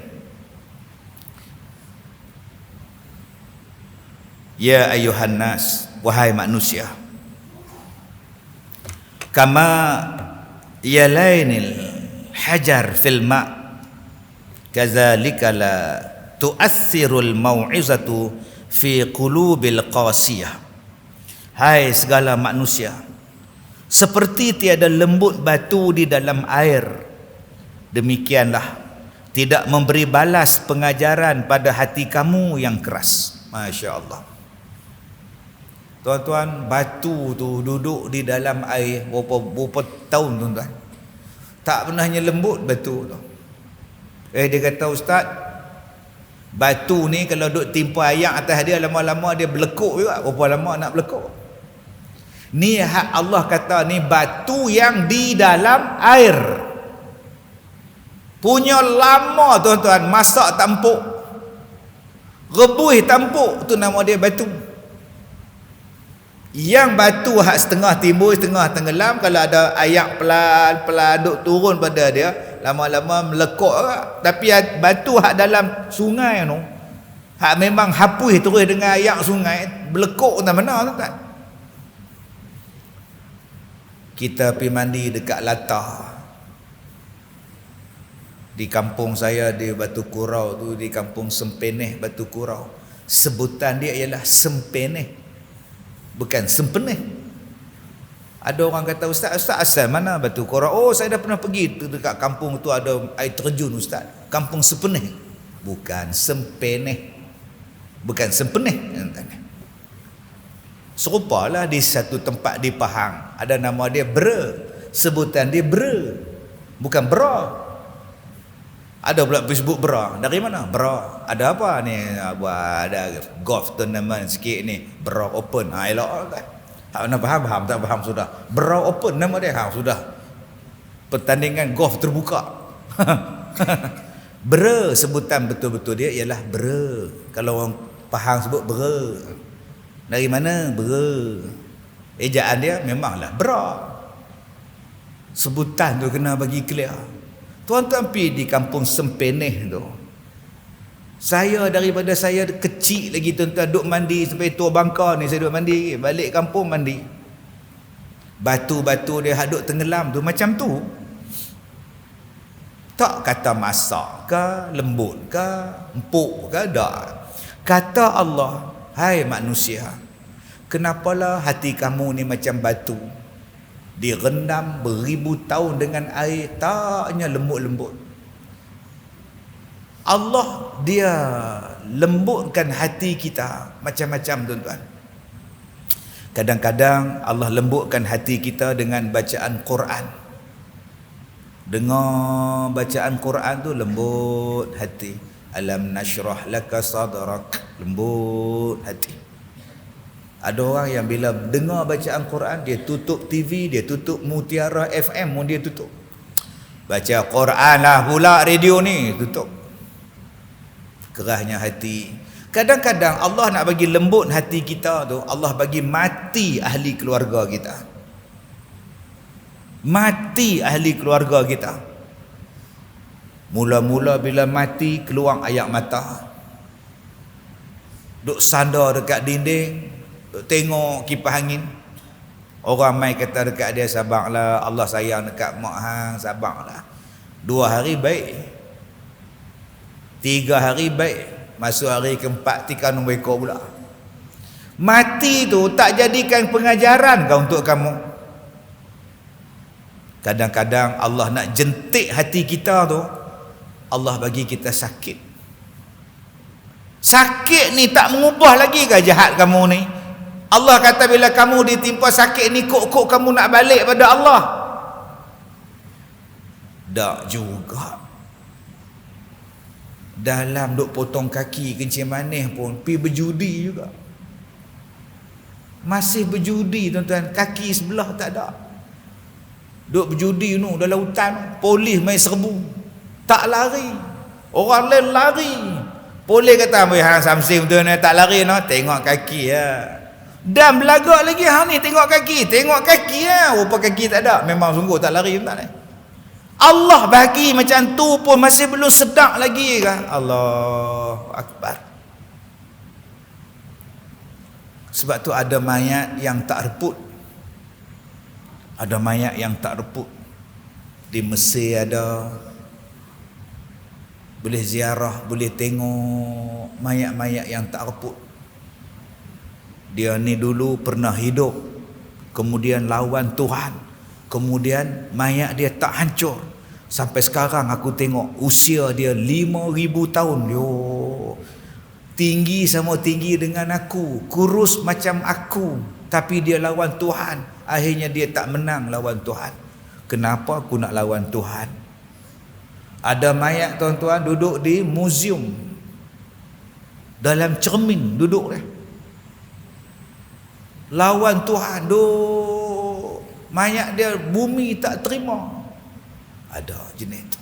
ya ayuhan nas, wahai manusia, kama yalainil hajar fil ma' kadzalika la tu'athirul mau'izatu fi qulubil qasiyah. Hai segala manusia, seperti tiada lembut batu di dalam air, demikianlah tidak memberi balas pengajaran pada hati kamu yang keras. Masya Allah. Tuan-tuan, batu tu duduk di dalam air berapa tahun, tuan-tuan, tak pernahnya lembut batu tu. Dia kata, Ustaz, batu ni kalau duduk timpa air atas dia, lama-lama dia berlekuk juga. Berapa lama nak berlekuk? Ni hak Allah kata, ni batu yang di dalam air punya lama, tuan-tuan, masak tampuk, rebuih tampuk, tu nama dia batu. Yang batu hak setengah timbul, setengah tenggelam, kalau ada air pelan-pelan duk turun pada dia, lama-lama melekuk juga. Tapi batu hak dalam sungai tu, hak memang hapus terus dengan air sungai, berlekuk tak mana, tuan-tuan. Kita pergi mandi dekat Latah. Di kampung saya di Batu Kurau tu, di kampung Sempeneh Batu Kurau, sebutan dia ialah Sempeneh, bukan Sempeneh. Ada orang kata, Ustaz asal mana Batu Kurau? Oh, saya dah pernah pergi tu, dekat kampung tu ada air terjun, Ustaz, kampung Sempeneh. Bukan Sempeneh, bukan Sempeneh. Serupalah di satu tempat di Pahang, ada nama dia Bera, sebutan dia Bera, bukan Bra. Ada pula Facebook Bra. Dari mana? Bra. Ada apa ni? Ada golf tournament sikit ni, Bra Open. Elok kan? Hak mana faham? Tak faham sudah. Bra Open nama dia. Sudah. Pertandingan golf terbuka. Bra, sebutan betul-betul dia ialah Bra. Kalau orang Pahang sebut Bra. Dari mana? Bra. Ejaan dia memanglah Bra. Sebutan tu kena bagi clear. Tuan-tuan pergi di kampung Sempeneh tu, Saya daripada saya kecil lagi tuan-tuan duk mandi sampai tua bangka ni saya duk mandi, balik kampung mandi. Batu-batu dia duk tenggelam tu macam tu. Tak kata masak ke, lembut ke, empuk ke, tak. Kata Allah, hai manusia, kenapalah hati kamu ni macam batu, direndam beribu tahun dengan air, taknya lembut-lembut. Allah dia lembutkan hati kita macam-macam tuan-tuan. Kadang-kadang Allah lembutkan hati kita dengan bacaan Quran. Dengar bacaan Quran tu lembut hati. Alam nashrah laka sadrak, lembut hati. Ada orang yang bila dengar bacaan Quran dia tutup TV, dia tutup Mutiara FM pun dia tutup. Baca Quran lah pula radio ni, tutup. Kerahnya hati. Kadang-kadang Allah nak bagi lembut hati kita tu, Allah bagi mati ahli keluarga kita. Mati ahli keluarga kita. Mula-mula bila mati keluar air mata. Duk sandar dekat dinding, duk tengok kipas angin. Orang mai kata dekat dia, sabarlah, Allah sayang dekat mak hang, sabarlah. 2 hari baik. 3 hari baik, masuk hari keempat tikar nombor ekor pula. Mati tu tak jadikan pengajaran kau untuk kamu. Kadang-kadang Allah nak jentik hati kita tu, Allah bagi kita sakit. Sakit ni tak mengubah lagi ke jahat kamu ni? Allah kata bila kamu ditimpa sakit ni, kok kamu nak balik pada Allah? Tak juga. Dalam duk potong kaki kencing manis pun pi berjudi juga. Masih berjudi tuan-tuan, kaki sebelah tak ada. Duk berjudi tu dalam hutan, polis main serbu. Tak lari. Orang lain lari. Polis kata, "Hang Samsim tu tak lari no, tengok kaki ya." Dan belagak lagi hang ni tengok kaki ya. Rupa kaki tak ada. Memang sungguh tak lari tuan ni. Allah bagi macam tu pun masih belum sedap lagi kan? Allahu Akbar. Sebab tu ada mayat yang tak reput. Ada mayat yang tak reput. Di Mesir ada. Boleh ziarah, boleh tengok mayat-mayat yang tak reput. Dia ni dulu pernah hidup, kemudian lawan Tuhan. Kemudian mayat dia tak hancur. Sampai sekarang aku tengok usia dia 5,000 tahun. Yo, tinggi sama tinggi dengan aku, kurus macam aku, tapi dia lawan Tuhan. Akhirnya dia tak menang lawan Tuhan. Kenapa aku nak lawan Tuhan? Ada mayat tuan-tuan duduk di muzium, dalam cermin duduk dia. Lawan Tuhan. Mayat dia bumi tak terima. Ada jenis tu.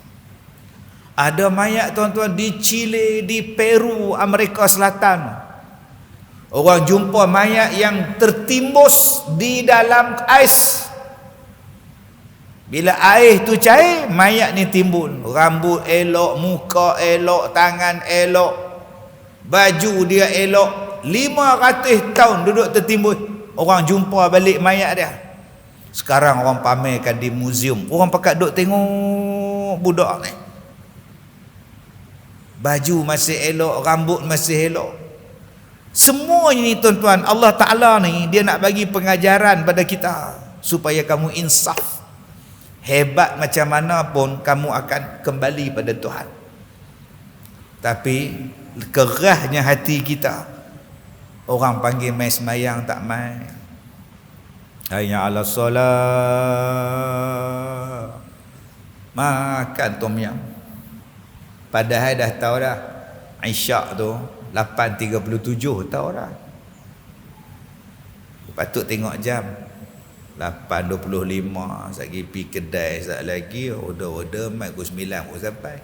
Ada mayat tuan-tuan di Chile, di Peru, Amerika Selatan. Orang jumpa mayat yang tertimbus di dalam ais. Bila air tu cair, mayat ni timbul. Rambut elok, muka elok, tangan elok, baju dia elok. 500 tahun duduk tertimbus. Orang jumpa balik mayat dia. Sekarang orang pamerkan di muzium. Orang pakat duk tengok budak ni. Baju masih elok, rambut masih elok. Semua ini tuan-tuan, Allah Ta'ala ni dia nak bagi pengajaran pada kita supaya kamu insaf. Hebat macam mana pun kamu akan kembali pada Tuhan. Tapi kerahnya hati kita. Orang panggil mai semayang tak mai. Hayya 'ala solat. Makan tom yam. Padahal dah tahu dah Isyak tu 8.37 tahu dah. Patut tengok jam 8.25. Lagi pergi kedai sekejap lagi, order mai pukul 9 pun sampai.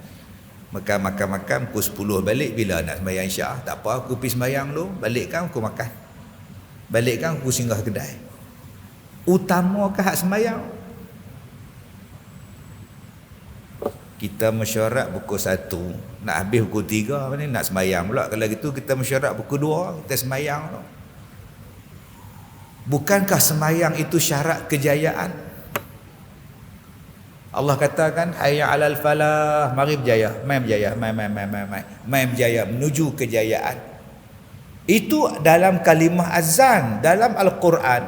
Makan pukul 10 balik. Bila nak sembahyang Isyak? Tak apa, aku pergi sembahyang dulu, balikkan aku makan. Balikkan aku singgah kedai. Utama ke hak sembahyang? Kita mesyuarat pukul 1, nak habis pukul 3 apa ni, nak sembahyang pula. Kalau gitu kita mesyuarat pukul 2, kita sembahyang tu. Bukankah sembahyang itu syarat kejayaan? Allah katakan hayya 'alal falah, mari berjaya, mai berjaya, mai berjaya menuju kejayaan. Itu dalam kalimah azan dalam Al-Quran.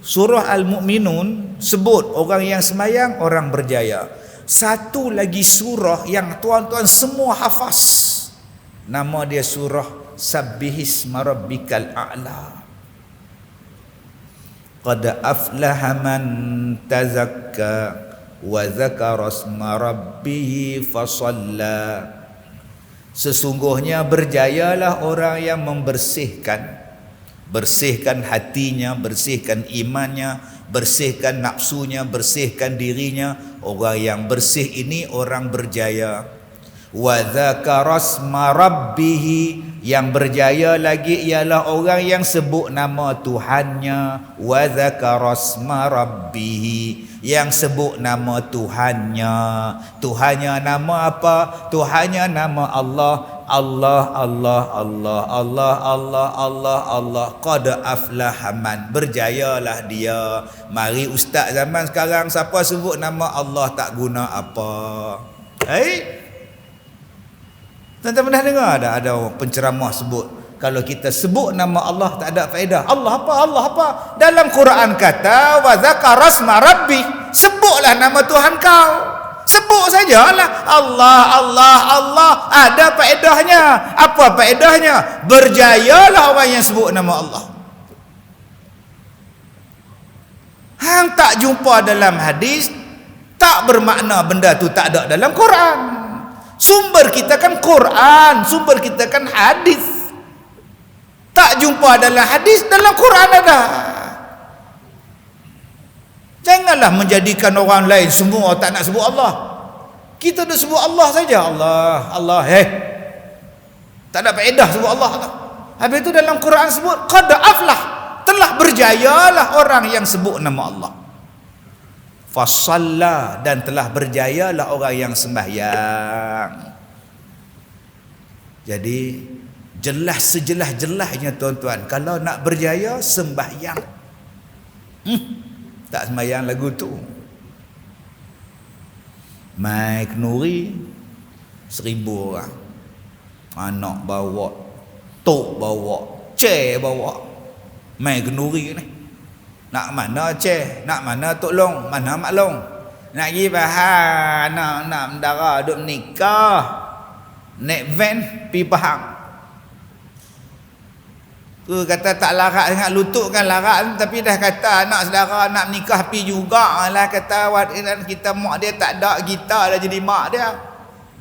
Surah Al-Mu'minun sebut orang yang sembahyang orang berjaya. Satu lagi surah yang tuan-tuan semua hafaz, nama dia surah Sabbihisma Rabbikal A'la. Qad aflaha man tazakka wa dzakara isma rabbih fasalla. Sesungguhnya berjayalah orang yang bersihkan hatinya, bersihkan imannya, bersihkan nafsunya, bersihkan dirinya. Orang yang bersih ini orang berjaya. Wa dzakara isma rabbih, yang berjaya lagi ialah orang yang sebut nama Tuhannya. Wa dzakara isma rabbih, yang sebut nama Tuhannya. Tuhannya nama apa? Tuhannya nama Allah. Allah, Allah, Allah, Allah, Allah, Allah, Allah. Qad aflaha man, berjayalah dia. Mari ustaz zaman sekarang siapa sebut nama Allah tak guna apa. Tuan-tuan pernah dengar ada penceramah sebut kalau kita sebut nama Allah tak ada faedah. Allah apa? Allah apa? Dalam Quran kata wa dzakara isma rabbi, sebutlah nama Tuhan kau. Sebut sajalah Allah, Allah, Allah. Ada faedahnya. Apa faedahnya? Berjayalah orang yang sebut nama Allah. Hang tak jumpa dalam hadis, tak bermakna benda tu tak ada dalam Quran. Sumber kita kan Quran, sumber kita kan hadis. Tak jumpa dalam hadis, dalam Quran ada. Janganlah menjadikan orang lain semua tak nak sebut Allah. Kita dah sebut Allah saja. Allah, Allah, tak ada faedah sebut Allah. Habis itu dalam Quran sebut qad aflah, telah berjayalah orang yang sebut nama Allah. Fasalla, dan telah berjayalah orang yang sembahyang. Jadi jelas sejelas-jelasnya tuan-tuan, kalau nak berjaya sembahyang. Tak sembahyang lagu tu. Mai Kenuri 1000 orang. Anak bawa, tok bawa, chair bawa. Mai Kenuri ni. Nak mana chair, nak mana tok long, mana mak long. Nak pergi Pahang, nak mendara duk nikah. Naik van pi Pahang. Tu kata tak larat sangat, lutut kan larat, tapi dah kata anak saudara nak nikah pi jugalah. Kata kita mak dia tak ada, kita dah jadi mak dia.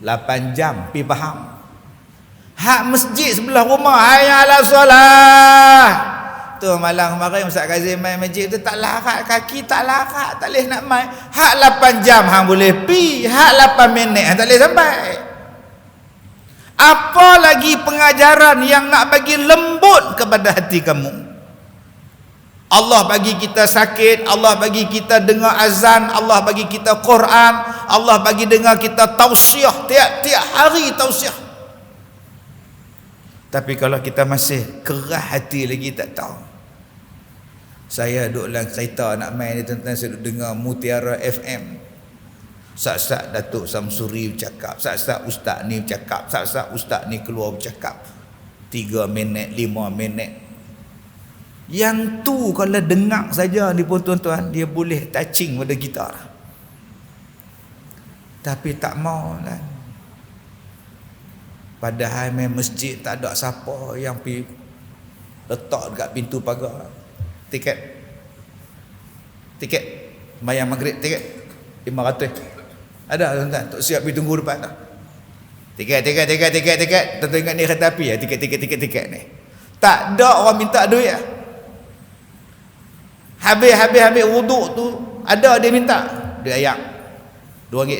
8 jam pi Pahang. Hak masjid sebelah rumah, hayya ala solah. Tu malam kemarin Ustaz Kazim main masjid tu tak larat kaki, tak larat, tak boleh nak main. Hak 8 jam hang boleh pi, hak 8 minit hang tak boleh sampai. Apa lagi pengajaran yang nak bagi lembut kepada hati kamu? Allah bagi kita sakit, Allah bagi kita dengar azan, Allah bagi kita Quran, Allah bagi dengar kita tausiah, tiap-tiap hari tausiah. Tapi kalau kita masih kerah hati lagi tak tahu. Saya duduk dalam kereta nak main ni tuan-tuan, saya duduk dengar Mutiara FM. Sat-sat Datuk Samsuri bercakap, sat-sat ustaz ni bercakap, sat-sat ustaz ni keluar bercakap. 3 minit, 5 minit. Yang tu kalau dengar saja ni pun tuan-tuan, dia boleh touching pada kita. Tapi tak mau kan. Padahal main masjid tak ada siapa yang pergi letak dekat pintu pagar. Tiket bayar maghrib, tiket 500. Ada tuan-tuan, tak siap pergi tunggu depan tak? Tiket. Tuan-tuan ingat ni kereta api ya, tiket ni. Tak ada orang minta duit ya. Habis wuduk tu, ada dia minta duit ayam RM2.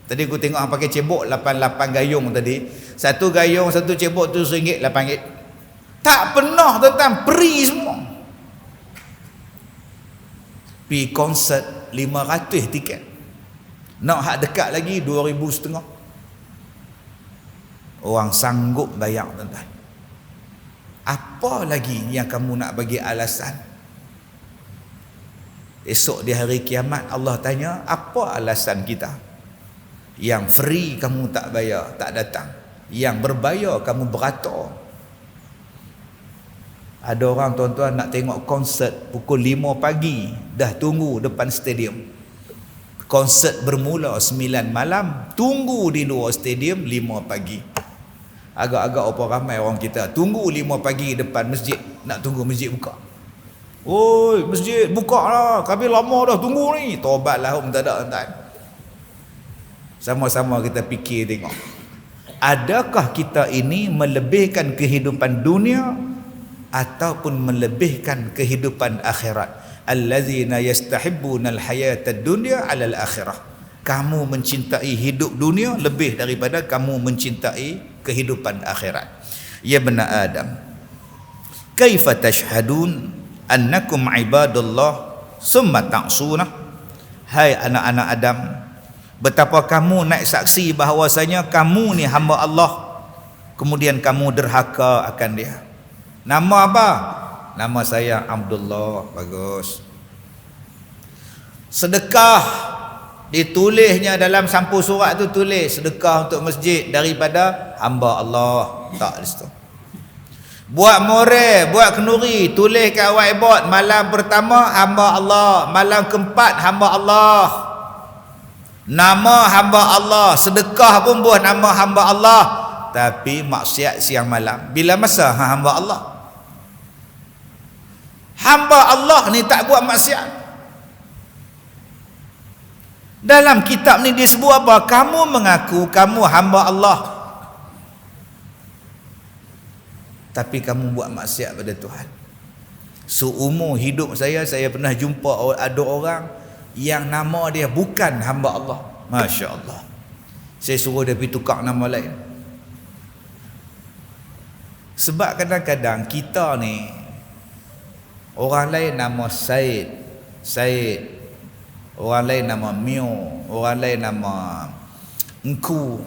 Tadi aku tengok orang pakai cebok 8 gayung tadi. Satu gayung, satu cebok tu RM1, RM8. Tak pernah tuan-tuan, free semua. Pergi konsert 500 tiket. Nak hak dekat lagi 2,500. Orang sanggup bayar, tuan-tuan. Apa lagi yang kamu nak bagi alasan? Esok di hari kiamat Allah tanya, apa alasan kita? Yang free kamu tak bayar, tak datang. Yang berbayar kamu beratur. Ada orang, tuan-tuan, nak tengok konsert pukul 5 pagi, dah tunggu depan stadium. Konsert bermula 9 malam, tunggu di luar stadium 5 pagi. Agak-agak apa ramai orang kita tunggu 5 pagi depan masjid, nak tunggu masjid buka. Oi, masjid buka lah, kami lama dah tunggu ni. Tobatlah tak ada, tuan-tuan. Sama-sama kita fikir tengok. Adakah kita ini melebihkan kehidupan dunia ataupun melebihkan kehidupan akhirat? Allazina yastahibbuna al-hayata ad-dunya 'ala al-akhirah. Kamu mencintai hidup dunia lebih daripada kamu mencintai kehidupan akhirat. Ya bani Adam, kaifa tashhadun annakum ibadullah summa ta'suna? Hai anak-anak Adam, betapa kamu nak saksi bahawasanya kamu ni hamba Allah, kemudian kamu derhaka akan dia. Nama apa? Nama saya Abdullah. Bagus. Sedekah ditulisnya dalam sampul surat tu, tulis sedekah untuk masjid daripada hamba Allah. Tak di situ. Buat more, buat kenduri, tulis kat whiteboard, malam pertama hamba Allah, malam keempat hamba Allah. Nama hamba Allah, sedekah pun buat nama hamba Allah, tapi maksiat siang malam. Bila masa hamba Allah? Hamba Allah ni tak buat maksiat. Dalam kitab ni disebut apa? Kamu mengaku kamu hamba Allah, tapi kamu buat maksiat pada Tuhan. Seumur hidup saya pernah jumpa ada orang yang nama dia bukan hamba Allah. Masya Allah. Saya suruh dia pergi tukar nama lain. Sebab kadang-kadang kita ni, orang lain nama Said, orang lain nama Mio, orang lain nama Engku.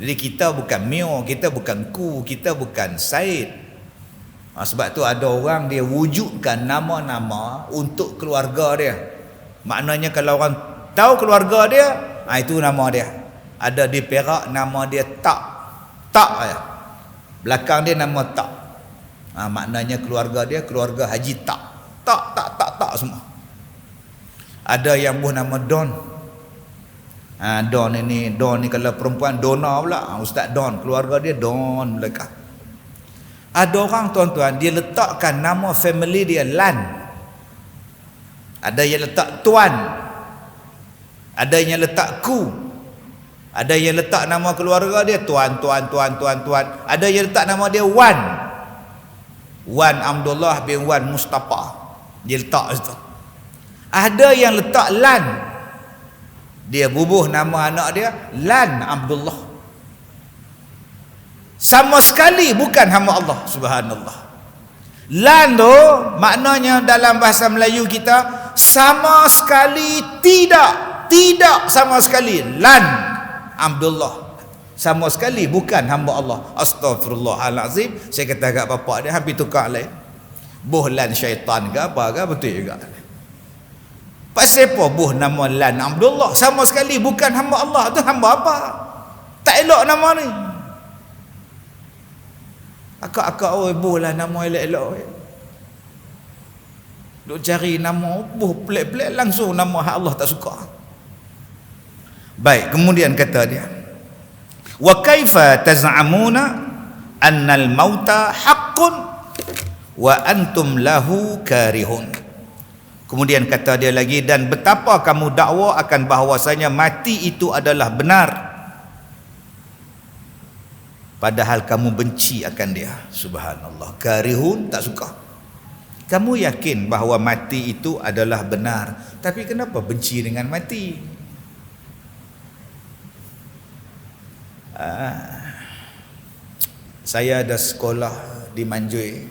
Jadi kita bukan Mio, kita bukan Engku, kita bukan Said. Sebab tu ada orang dia wujudkan nama-nama untuk keluarga dia. Maknanya kalau orang tahu keluarga dia, itu nama dia. Ada di Perak nama dia Tak ya. Belakang dia nama Tak. Maknanya keluarga dia keluarga Haji Tak semua. Ada yang buh nama Don. Don ni kalau perempuan Dona pula. Ustaz Don, keluarga dia Don belakang. Ada orang, tuan-tuan, dia letakkan nama family dia Lan. Ada yang letak Tuan, ada yang letak Ku, ada yang letak nama keluarga dia Tuan. Ada yang letak nama dia Wan Abdullah bin Wan Mustafa, dia letak situ. Ada yang letak Lan, dia bubuh nama anak dia Lan Abdullah. Sama sekali bukan hamba Allah. Subhanallah. Lan tu maknanya dalam bahasa Melayu kita sama sekali tidak sama sekali. Lan Abdullah sama sekali bukan hamba Allah. Astaghfirullahalazim. Saya kata kat bapak dia, hampir tukar lain. Bohlan syaitan ke apa ke, betul juga. Pasal apa buh nama Lan Abdullah? Sama sekali bukan hamba Allah. Tu hamba apa? Tak elok nama ni. Akak-akak buh lah nama elok-elok. Duk cari nama buh pelik-pelik, langsung nama hak Allah tak suka. Baik, kemudian kata dia, wa kaifa taz'amuna annal mauta haqqun wa antum lahu karihun. Kemudian kata dia lagi, dan betapa kamu dakwa akan bahawasanya mati itu adalah benar, padahal kamu benci akan dia. Subhanallah. Karihun, tak suka. Kamu yakin bahawa mati itu adalah benar, tapi kenapa benci dengan mati? Saya ada sekolah di Manjui.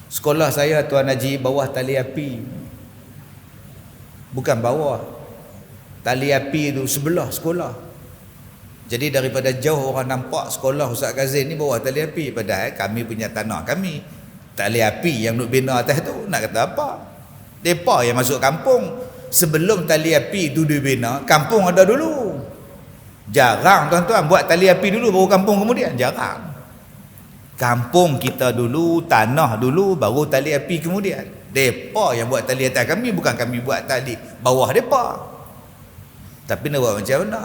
Sekolah saya, Tuan Haji, bawah tali api. Bukan bawah, Tali api tu sebelah sekolah. Jadi daripada jauh orang nampak sekolah Ustaz Kazim ni bawah tali api. Padahal kami punya tanah kami, tali api yang nak bina atas tu, nak kata apa? Depa yang masuk kampung. Sebelum tali api tu dibina, kampung ada dulu. Jarang tuan-tuan buat tali api dulu baru kampung kemudian. Jarang. Kampung kita dulu, tanah dulu, baru tali api kemudian. Depa yang buat tali atas kami, bukan kami buat tali bawah depa. Tapi nak buat macam mana?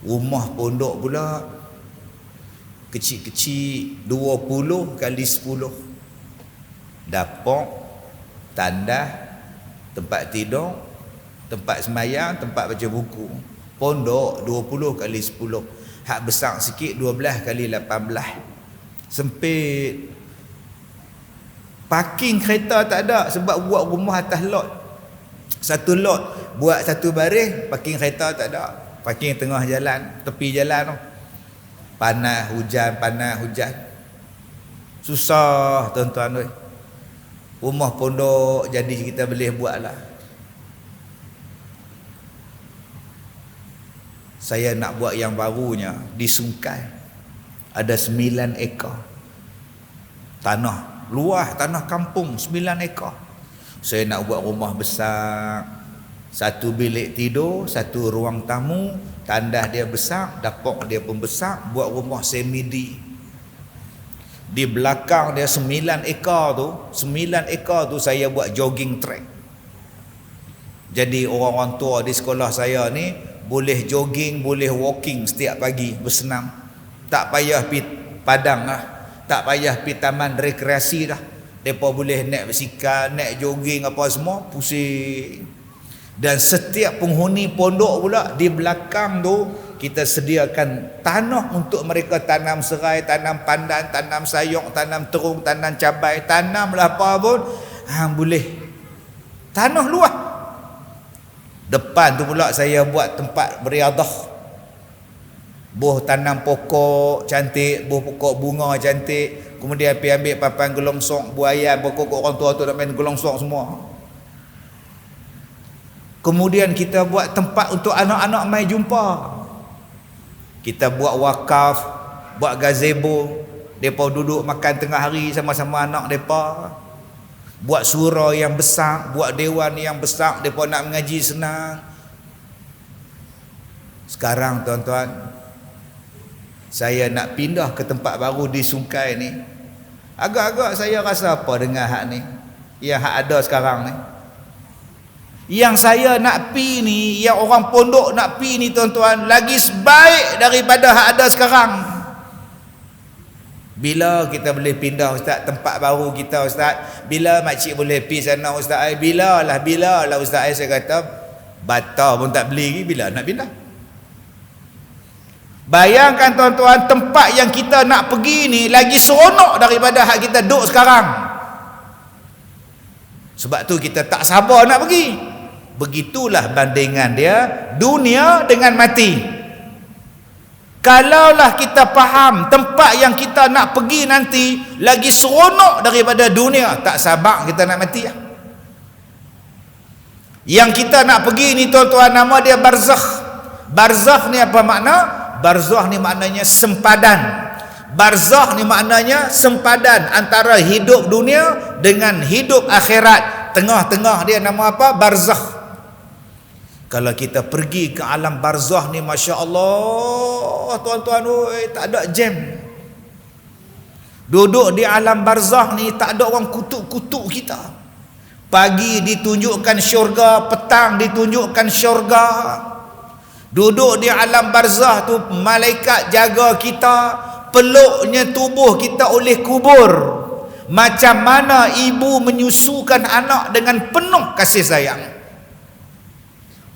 Rumah pondok pula kecil-kecil, 20 kali 10. Dapur, tandas, tempat tidur, tempat semayang, tempat baca buku. Pondok 20 kali 10. Hak besar sikit 12 kali 18. Sempit. Parking kereta tak ada sebab buat rumah atas lot. Satu lot buat satu baris, parking kereta tak ada. Parking tengah jalan, tepi jalan tu. Panas hujan. Susah tuan-tuan oi. Rumah pondok jadi kita boleh buatlah. Saya nak buat yang barunya di Sungkai. Ada 9 ekar. Tanah luas, tanah kampung 9 ekar. Saya nak buat rumah besar. Satu bilik tidur, satu ruang tamu, tandas dia besar, dapur dia pun besar, buat rumah semidi. Di belakang dia 9 ekar tu saya buat jogging track. Jadi orang-orang tua di sekolah saya ni boleh jogging, boleh walking setiap pagi bersenam. Tak payah pi padang lah, tak payah pi taman rekreasi dah. Depa boleh naik basikal, naik jogging apa semua, pusing. Dan setiap penghuni pondok pula di belakang tu kita sediakan tanah untuk mereka tanam serai, tanam pandan, tanam sayur, tanam terung, tanam cabai, tanamlah apa pun. Boleh. Tanah luas. Depan tu pula saya buat tempat beriadah. Buah tanam pokok cantik, buah pokok bunga cantik. Kemudian pergi ambil papan gelongsong, buah ayam, pokok orang tua tu nak main gelongsong semua. Kemudian kita buat tempat untuk anak-anak mai jumpa. Kita buat wakaf, buat gazebo. Mereka duduk makan tengah hari sama-sama anak mereka. Buat surau yang besar, buat dewan yang besar. Mereka nak mengaji senang. Sekarang tuan-tuan, saya nak pindah ke tempat baru di Sungkai ni. Agak-agak saya rasa apa dengan hak ni, yang hak ada sekarang ni. Yang saya nak pi ni, yang orang pondok nak pi ni tuan-tuan, lagi sebaik daripada hak ada sekarang. Bila kita boleh pindah ustaz, tempat baru kita ustaz? Bila makcik boleh pi sana ustaz? Bila lah ustaz? Saya kata bata pun tak beli lagi, bila nak pindah? Bayangkan tuan-tuan, tempat yang kita nak pergi ni lagi seronok daripada hak kita duduk sekarang. Sebab tu kita tak sabar nak pergi. Begitulah bandingan dia dunia dengan mati. Kalaulah kita faham tempat yang kita nak pergi nanti lagi seronok daripada dunia, tak sabar kita nak mati. Yang kita nak pergi ni tuan-tuan, nama dia barzakh. Barzakh ni apa makna? Barzakh ni maknanya sempadan. Barzakh ni maknanya sempadan antara hidup dunia dengan hidup akhirat. Tengah-tengah dia nama apa? Barzakh. Kalau kita pergi ke alam barzakh ni, Masya Allah tuan-tuan, tak ada jam. Duduk di alam barzakh ni tak ada orang kutuk-kutuk kita. Pagi ditunjukkan syurga, petang ditunjukkan syurga. Duduk di alam barzakh tu malaikat jaga kita, peluknya tubuh kita oleh kubur. Macam mana ibu menyusukan anak dengan penuh kasih sayang.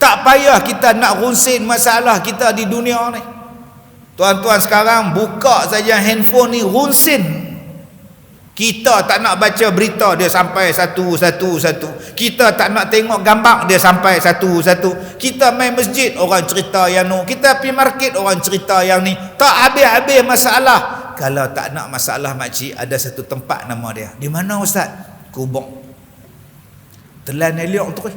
Tak payah kita nak runsin masalah kita di dunia ni. Tuan-tuan sekarang buka saja handphone ni runsin. Kita tak nak baca berita dia sampai satu-satu. Kita tak nak tengok gambar dia sampai satu-satu. Kita main masjid orang cerita yang ni. Kita pergi market orang cerita yang ni. Tak habis-habis masalah. Kalau tak nak masalah makcik, ada satu tempat nama dia. Di mana ustaz? Kubur. Telan elok tu.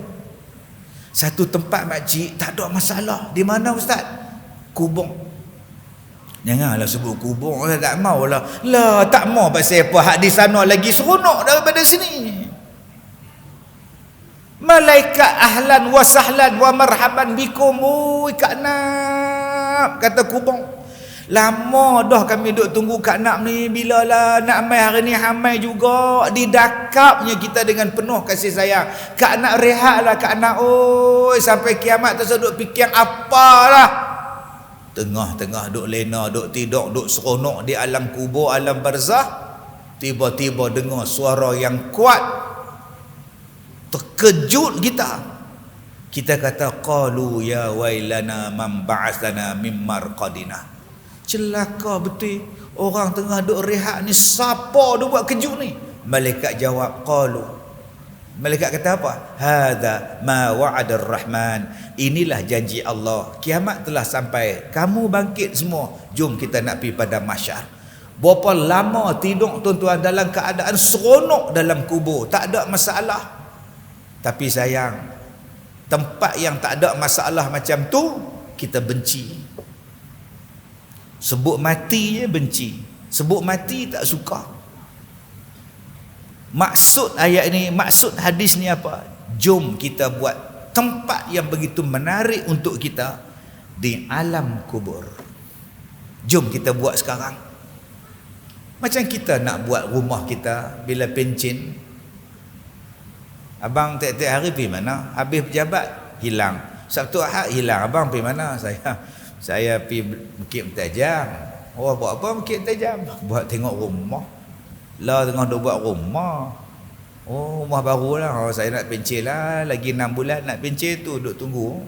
Satu tempat makcik tak ada masalah. Di mana ustaz? Kubur. Janganlah sebut kubur, saya tak maulah. Lah tak mau pasal apa hak di sana lagi seronok daripada sini. Malaikat ahlan wa sahlan wa marhaban bikum. Kak Nak kata kubur. Lama dah kami duk tunggu Kak Nak ni, bila lah nak mai hari ni hamai juga. Didakapnya kita dengan penuh kasih sayang. Kak Nak rehatlah Kak Nak, oi sampai kiamat tu duk fikir apalah. Tengah-tengah duk lena, duk tidur, duk seronok di alam kubur, alam barzah, tiba-tiba dengar suara yang kuat. Terkejut kita. Kita kata qalu ya wailana man ba'atsana min marqadina. Celaka betul, orang tengah duk rehat ni, siapa duk buat kejut ni? Malaikat jawab qalu. Malaikat kata apa? Hadza ma wa'ada ar-rahman. Inilah janji Allah. Kiamat telah sampai. Kamu bangkit semua. Jom kita nak pergi pada mahsyar. Berapa lama tidur tuan-tuan dalam keadaan seronok dalam kubur, tak ada masalah. Tapi sayang, tempat yang tak ada masalah macam tu kita benci. Sebut mati je benci. Sebut mati tak suka. Maksud ayat ni, maksud hadis ni apa? Jom kita buat tempat yang begitu menarik untuk kita di alam kubur. Jom kita buat sekarang. Macam kita nak buat rumah kita bila pencen. Abang tiap-tiap hari pergi mana? Habis pejabat hilang. Sabtu Ahad hilang. Abang pergi mana? Saya pergi Bukit Mentajam. Oh, buat apa Bukit Mentajam? Buat tengok rumah. Lah tengah duk buat rumah. Oh, rumah baru lah. Oh, saya nak pencen lah. Lagi 6 bulan nak pencen tu. Duk tunggu.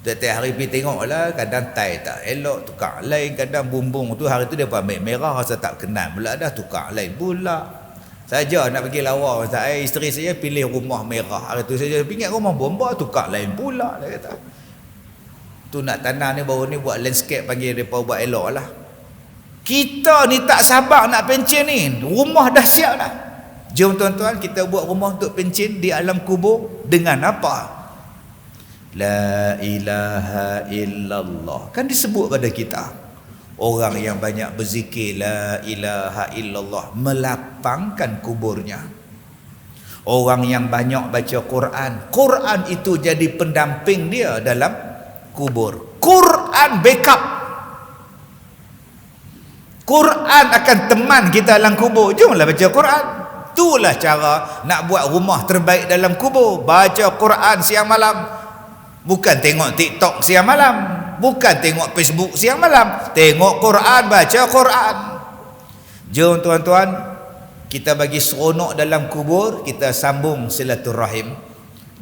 Tiap-tiap hari pergi tengok lah. Kadang tai tak elok, tukar lain. Kadang bumbung tu hari tu dia ambil merah. Rasa tak kenal pula dah, tukar lain pula. Saja nak pergi lawa. Isteri saya pilih rumah merah. Hari tu saya ingat rumah bomba, tukar lain pula. Dia kata. Tu nak tanah ni baru ni buat landscape, panggil mereka buat elok lah. Kita ni tak sabar nak pencen ni. Rumah dah siap dah. Jom tuan-tuan kita buat rumah untuk pencen di alam kubur dengan apa? La ilaha illallah. Kan disebut pada kita. Orang yang banyak berzikir la ilaha illallah melapangkan kuburnya. Orang yang banyak baca Quran, Quran itu jadi pendamping dia dalam kubur. Quran backup. Quran akan teman kita dalam kubur. Jomlah baca Quran. Itulah cara nak buat rumah terbaik dalam kubur. Baca Quran siang malam. Bukan tengok TikTok siang malam. Bukan tengok Facebook siang malam. Tengok Quran, baca Quran. Jom tuan-tuan, kita bagi seronok dalam kubur, kita sambung silaturahim.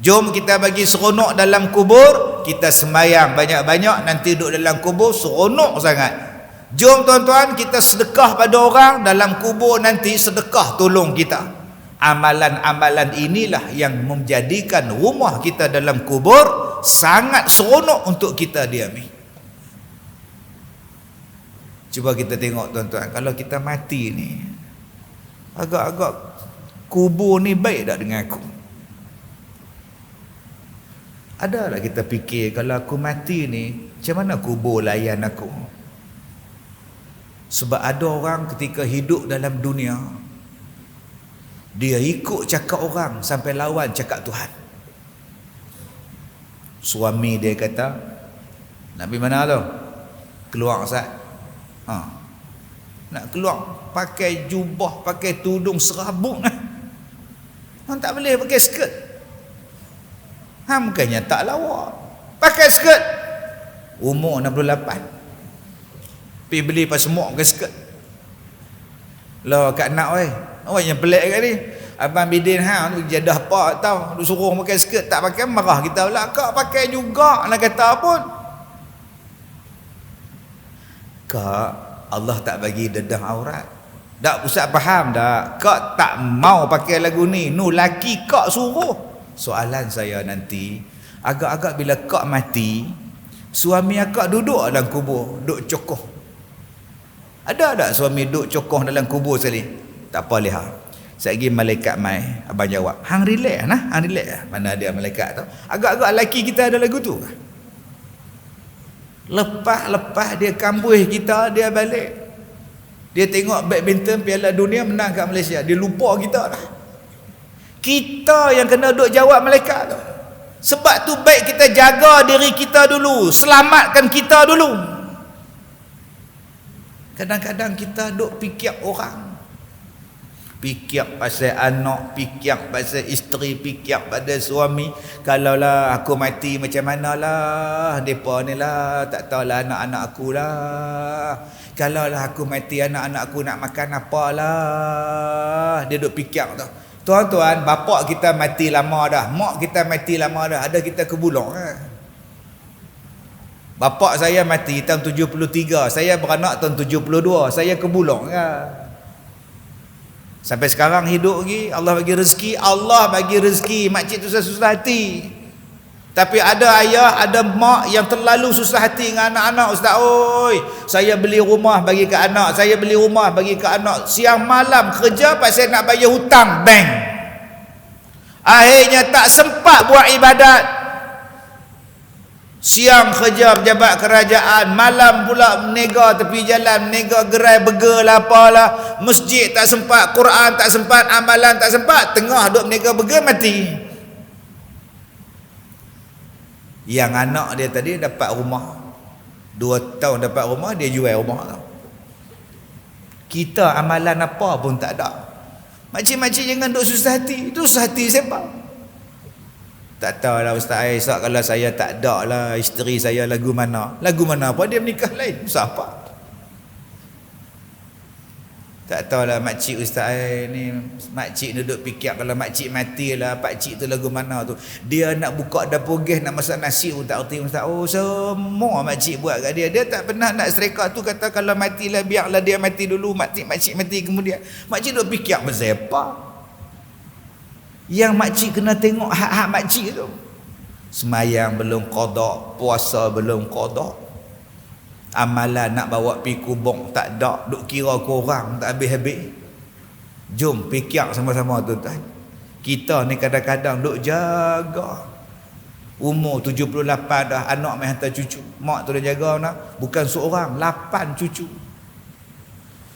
Jom kita bagi seronok dalam kubur, kita sembahyang banyak-banyak, nanti duduk dalam kubur seronok sangat. Jom tuan-tuan, kita sedekah pada orang dalam kubur, nanti sedekah tolong kita. Amalan-amalan inilah yang menjadikan rumah kita dalam kubur sangat seronok untuk kita diami. Cuba kita tengok tuan-tuan, kalau kita mati ni, agak-agak kubur ni baik tak dengan aku? Adalah kita fikir, kalau aku mati ni, macam mana kubur layan aku? Sebab ada orang ketika hidup dalam dunia, dia ikut cakap orang sampai lawan cakap Tuhan. Suami dia kata, nak pergi mana tu? Keluar Ustaz. Nak keluar pakai jubah, pakai tudung serabut. Tak boleh pakai skirt. Bukannya tak lawa, pakai skirt. Umur 68. Pergi beli pasemok ke skirt. Lah Kak Nak oi. Orang yang pelik kat ni. Abang Bidin jadah pak tau. Dia suruh pakai skirt, tak pakai marah kita pula. Kak pakai juga nak kata pun. Kak, Allah tak bagi dedah aurat. Tak Ustaz faham tak? Kak tak mau pakai lagu ni. Nu laki kak suruh. Soalan saya nanti, agak-agak bila kak mati, suami akak duduk dalam kubur, duduk cokoh. Ada tak suami duduk cokoh dalam kubur sekali? Tak apa lihat. Sekejap malaikat mai, abang jawab, hang relax nah, hang relax. Mana ada malaikat tu? Agak-agak laki kita ada lagu tu. Lepas dia kambuh kita, dia balik. Dia tengok badminton Piala Dunia menang kat Malaysia, dia lupa kita dah. Kita yang kena duk jawab malaikat tu. Sebab tu baik kita jaga diri kita dulu, selamatkan kita dulu. Kadang-kadang kita duk fikir orang, fikir pasal anak, fikir pasal isteri, fikir pada suami. Kalaulah aku mati macam manalah depa ni lah, tak tahulah anak-anak aku lah. Kalaulah aku mati anak-anak aku nak makan apalah. Dia duk fikir tu. Tuan-tuan, bapak kita mati lama dah, mak kita mati lama dah, ada kita kebulung Bapak saya mati tahun 73, saya beranak tahun 72, saya kebulung Sampai sekarang hidup lagi, Allah bagi rezeki, makcik tu susah hati. Tapi ada ayah, ada mak yang terlalu susah hati dengan anak-anak. Ustaz, oi, saya beli rumah bagi ke anak, saya beli rumah bagi ke anak. Siang malam kerja pasal nak bayar hutang bank. Akhirnya tak sempat buat ibadat. Siang kerja pejabat kerajaan, malam pula menega tepi jalan, menega gerai burger lah apalah. Masjid tak sempat, Quran tak sempat, amalan tak sempat. Tengah duk menega burger mati. Yang anak dia tadi dapat rumah 2 tahun dapat rumah, dia jual rumah tu. Kita amalan apa pun tak ada. Makcik-makcik jangan duk susah hati. Itu susah hati siapa? Tak tahulah Ustaz Aisyah, kalau saya tak ada lah isteri saya lagu mana. Lagu mana apa, dia menikah lain. Susah apa? Tak tahulah makcik Ustaz ni, makcik duduk fikir kalau makcik mati lah, pakcik tu lagu mana tu. Dia nak buka dapur gas, nak masak nasi pun tak erti Ustaz. Oh, semua makcik buat kat dia. Dia tak pernah nak sereka tu kata kalau matilah biarlah dia mati dulu, makcik mati kemudian. Makcik duduk fikir pasal apa? Yang makcik kena tengok hak-hak makcik tu. Semayang belum qada, puasa belum qada. Amalan nak bawa pi kubur tak ada, duk kira korang tak habis-habis. Jom fikir sama-sama tuan-tuan. Kita ni kadang-kadang duk jaga. Umur 78 dah, anak mai hantar cucu. Mak tu dah jaga nak, bukan seorang, 8 cucu.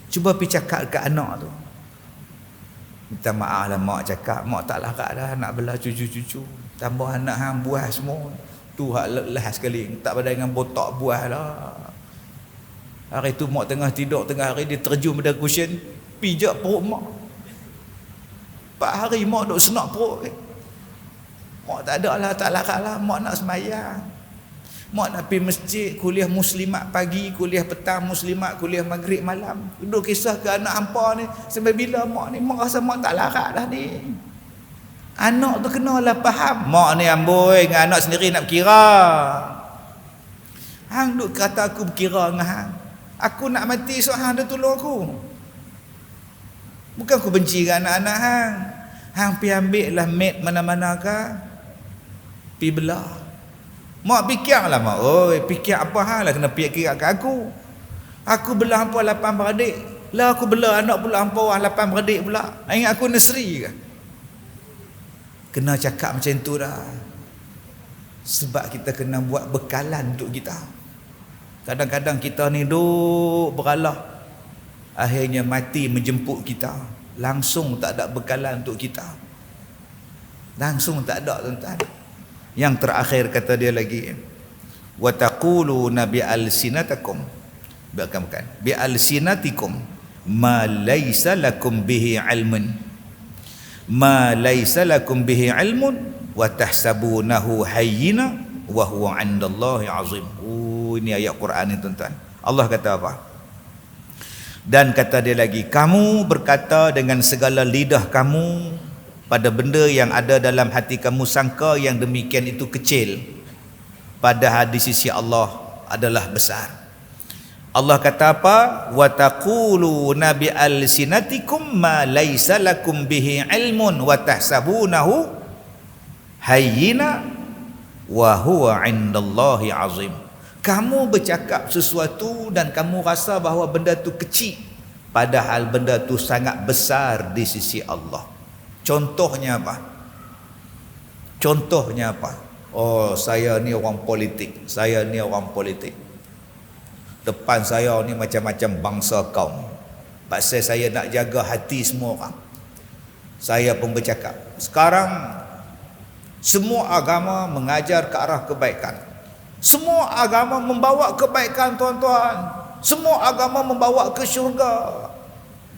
Cuba pi cakap dekat anak tu. Minta maaf lah mak cakap, mak tak larat dah nak belah cucu-cucu. Tambah anak hang buah semua. Tu hak lelah sekali, tak pada dengan botak buah lah. Hari tu mak tengah tidur, tengah hari dia terjun pada cushion, pijak perut mak. 4 hari mak duk senak perut. Mak tak ada lah, tak larat lah, mak nak semayang. Mak nak pergi masjid, kuliah muslimat pagi, kuliah petang muslimat, kuliah maghrib malam. Duduk kisah ke anak hampa ni, sampai bila mak ni, mak rasa mak tak larat dah ni. Anak tu kenalah faham. Mak ni amboi dengan anak sendiri nak berkira. Hang duk kata aku berkira dengan hang. Aku nak mati esok hang dah tolong aku. Bukan aku benci dengan anak-anak hang. Hang pergi ambil lah mat mana-mana kah, pergi belah. Mak fikir lah mak. Oi, fikir apa hang lah kena fikir kat aku. Aku belah hampa 8 beradik. Lah aku belah anak pula hampa orang 8 beradik pula. Ingat aku nursery ke? Kena cakap macam tu dah. Sebab kita kena buat bekalan untuk kita. Kadang-kadang kita ni duk beralah, akhirnya mati menjemput kita. Langsung tak ada bekalan untuk kita. Langsung tak ada tuan-tuan. Yang terakhir kata dia lagi, wa taquluna bi alsinatakum, bukan bi alsinatikum ma laysa lakum bihi ilmun, ma laysa lakum bihi ilmun wa tahsabunahu hayyina wa huwa 'indallahi 'azim. Ini ayat Quran ni tuan-tuan. Allah kata apa? Dan kata dia lagi, kamu berkata dengan segala lidah kamu pada benda yang ada dalam hati kamu sangka yang demikian itu kecil, padahal di sisi Allah adalah besar. Allah kata apa? Wa taquluna bi alsinatikum ma laysa lakum bihi ilmun wa tahsabunahu hayyina wa huwa 'indallahi 'azim. Kamu bercakap sesuatu dan kamu rasa bahawa benda tu kecil, padahal benda tu sangat besar di sisi Allah. Contohnya apa? Oh, saya ni orang politik, depan saya ni macam-macam bangsa kaum. Pasal saya nak jaga hati semua orang, saya pun bercakap, sekarang semua agama mengajar ke arah kebaikan. Semua agama membawa kebaikan, tuan-tuan. Semua agama membawa ke syurga.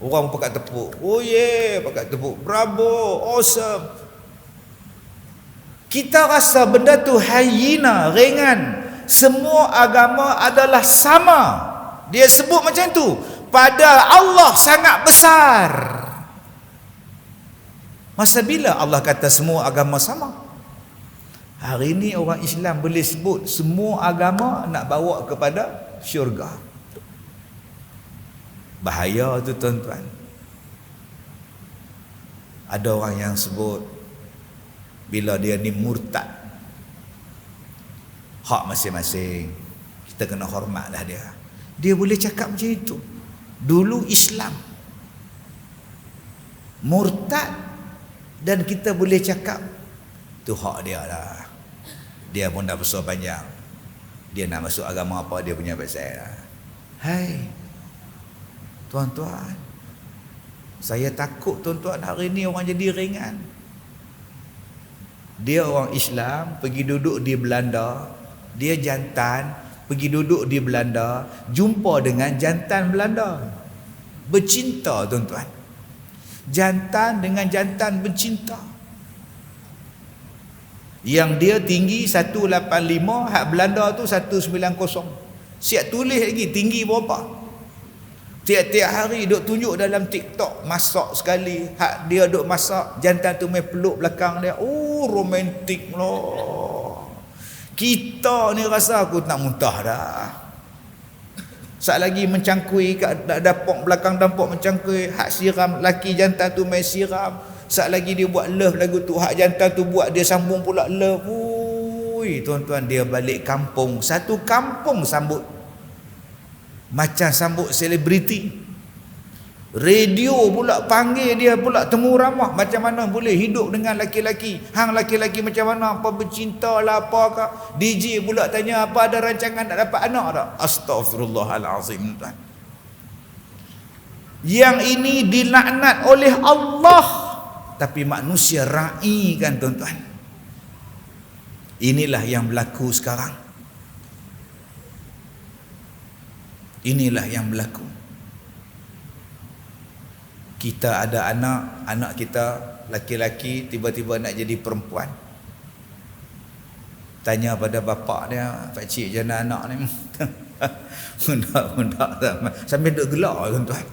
Orang pakat tepuk. Oh yeah, pakat tepuk. Bravo, awesome. Kita rasa benda tu hayina, ringan. Semua agama adalah sama. Dia sebut macam tu. Padahal Allah sangat besar. Masa bila Allah kata semua agama sama? Hari ini orang Islam boleh sebut semua agama nak bawa kepada syurga. Bahaya tu, tuan-tuan. Ada orang yang sebut bila dia ni murtad. Hak masing-masing, kita kena hormatlah dia. Dia boleh cakap macam itu. Dulu Islam murtad, dan kita boleh cakap tu hak dia lah. Dia pun dah besar panjang, dia nak masuk agama apa dia punya pasal lah. Hai tuan-tuan, saya takut tuan-tuan hari ni orang jadi ringan. Dia orang Islam pergi duduk di Belanda, dia jantan pergi duduk di Belanda, jumpa dengan jantan Belanda, bercinta, tuan-tuan. Jantan dengan jantan bercinta. Yang dia tinggi 185, hak Belanda tu 190. Siap tulis lagi tinggi berapa. Tiap-tiap hari duk tunjuk dalam TikTok, masak sekali. Hak dia duk masak, jantan tu main peluk belakang dia. Oh, romantik lah. Kita ni rasa aku nak muntah dah. Sat lagi mencangkui kat dapur belakang dapur mencangkui, hak siram laki jantan tu main siram. Sat lagi dia buat love lagu tu, hak jantan tu buat dia sambung pula love. Ui, tuan-tuan, dia balik kampung, satu kampung sambut macam sambut selebriti. Radio pula panggil dia pula temu ramah. Macam mana boleh hidup dengan laki-laki? Hang laki-laki macam mana? Apa bercinta lah apakah? DJ pula tanya apa ada rancangan nak dapat anak tak? Astaghfirullahalazim, tuan. Yang ini dilaknat oleh Allah, tapi manusia ra'i kan, tuan-tuan. Inilah yang berlaku sekarang. Inilah yang berlaku. Kita ada anak kita laki-laki tiba-tiba nak jadi perempuan. Tanya pada bapak dia, "Pak cik, jana anak ni?" Budak-budak sambil duk gelak, tuan-tuan.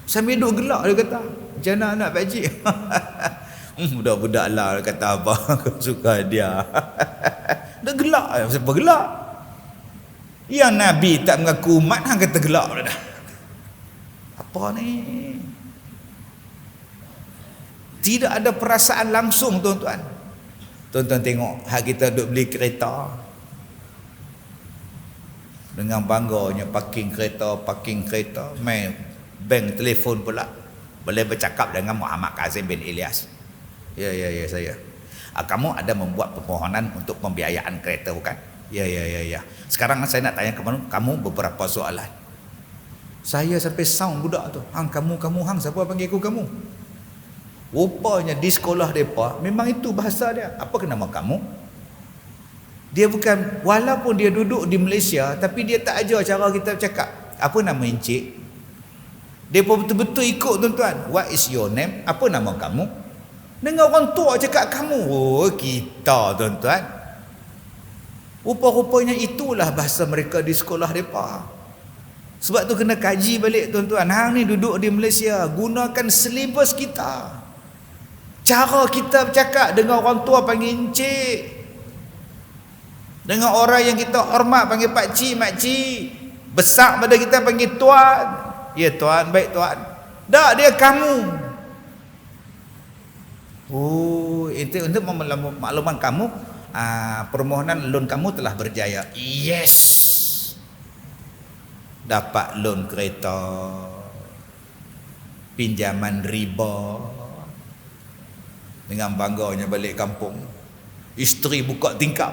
Sambil duk gelak dia kata, "Jana anak Pak cik." Budak-budak lah kata apa, aku suka dia. Dia gelak, siapa gelak? Yang Nabi tak mengaku umat, hang kata gelak dah. Apa ni? Tidak ada perasaan langsung, tuan-tuan. Tuan-tuan tengok, hak kita duk beli kereta, dengan bangganya parking kereta, main bank telefon pula, boleh bercakap dengan Muhammad Kazim bin Ilyas. Ya saya. Kamu ada membuat permohonan untuk pembiayaan kereta bukan? Ya. Sekarang saya nak tanya kamu beberapa soalan. Saya sampai sound budak tu. Hang kamu hang, siapa panggil aku kamu? Rupanya di sekolah depa memang itu bahasa dia. Apa nama kamu? Dia bukan, walaupun dia duduk di Malaysia, tapi dia tak ajar cara kita cakap. Apa nama encik? Depa betul-betul ikut, tuan-tuan. What is your name? Apa nama kamu? Dengar orang tua cakap kamu. Oh, kita, tuan-tuan. Rupa-rupanya itulah bahasa mereka di sekolah mereka. Sebab tu kena kaji balik, tuan-tuan. Hang ni duduk di Malaysia, gunakan silibus kita. Cara kita bercakap dengan orang tua panggil encik, dengan orang yang kita hormat panggil pakcik, makcik, besar pada kita panggil tuan. Ya tuan, baik tuan. Tak, dia kamu. Oh, itu untuk makluman kamu, permohonan loan kamu telah berjaya. Yes, dapat loan kereta. pinjaman riba. Dengan bangganya balik kampung, isteri buka tingkap,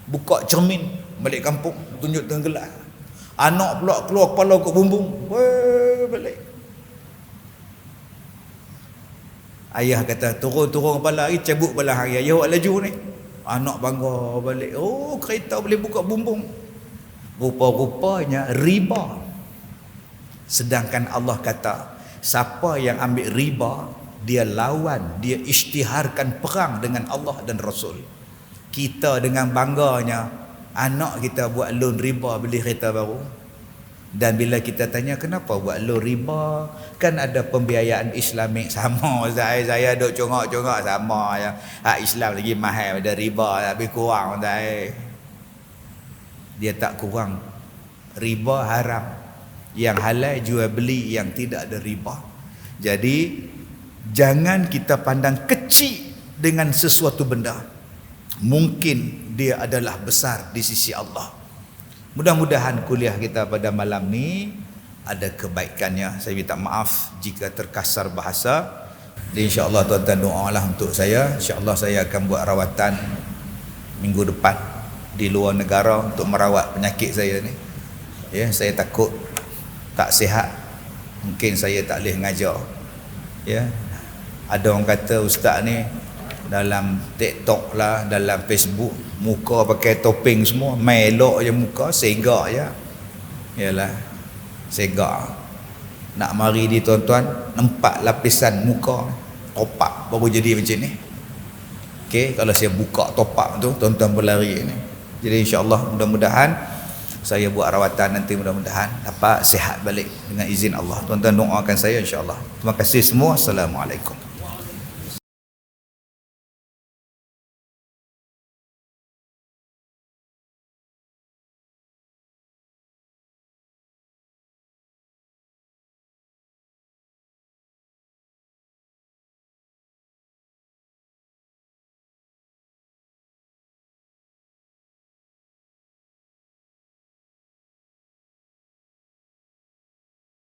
buka cermin balik kampung, tunjuk tenggelam. Anak pula keluar kepala kat bumbung, balik. Ayah kata, turun kepala lagi, cabut belah hari. Ayah awak laju ni. Anak bangga balik. Oh, kereta boleh buka bumbung. Rupa-rupanya riba. Sedangkan Allah kata, siapa yang ambil riba, dia lawan, dia isytiharkan perang dengan Allah dan Rasul. Kita dengan bangganya, anak kita buat loan riba beli kereta baru. Dan bila kita tanya kenapa buat loan riba, kan ada pembiayaan Islamik. Sama saya duk congak-congak sama ya. Hak Islam lagi mahal pada riba, lebih kurang saya. Dia tak kurang. Riba haram. Yang halal jual beli yang tidak ada riba. Jadi jangan kita pandang kecil dengan sesuatu benda. Mungkin dia adalah besar di sisi Allah. Mudah-mudahan kuliah kita pada malam ni ada kebaikannya. Saya minta maaf jika terkasar bahasa. Jadi insya-Allah tuan-tuan doalah untuk saya. Insya-Allah saya akan buat rawatan minggu depan di luar negara untuk merawat penyakit saya ni. Ya, saya takut tak sihat. Mungkin saya tak boleh ngajar. Ya. Ada orang kata ustaz ni dalam TikTok lah, dalam Facebook, muka pakai topeng semua, melok je muka, segak je. Yalah, segak. Nak mari di tuan-tuan, 4 lapisan muka topak baru jadi macam ni. Okey, kalau saya buka topak tu, tuan-tuan berlari ni. Jadi insya-Allah mudah-mudahan saya buat rawatan nanti, mudah-mudahan dapat sihat balik dengan izin Allah. Tuan-tuan doakan saya insya-Allah. Terima kasih semua. Assalamualaikum.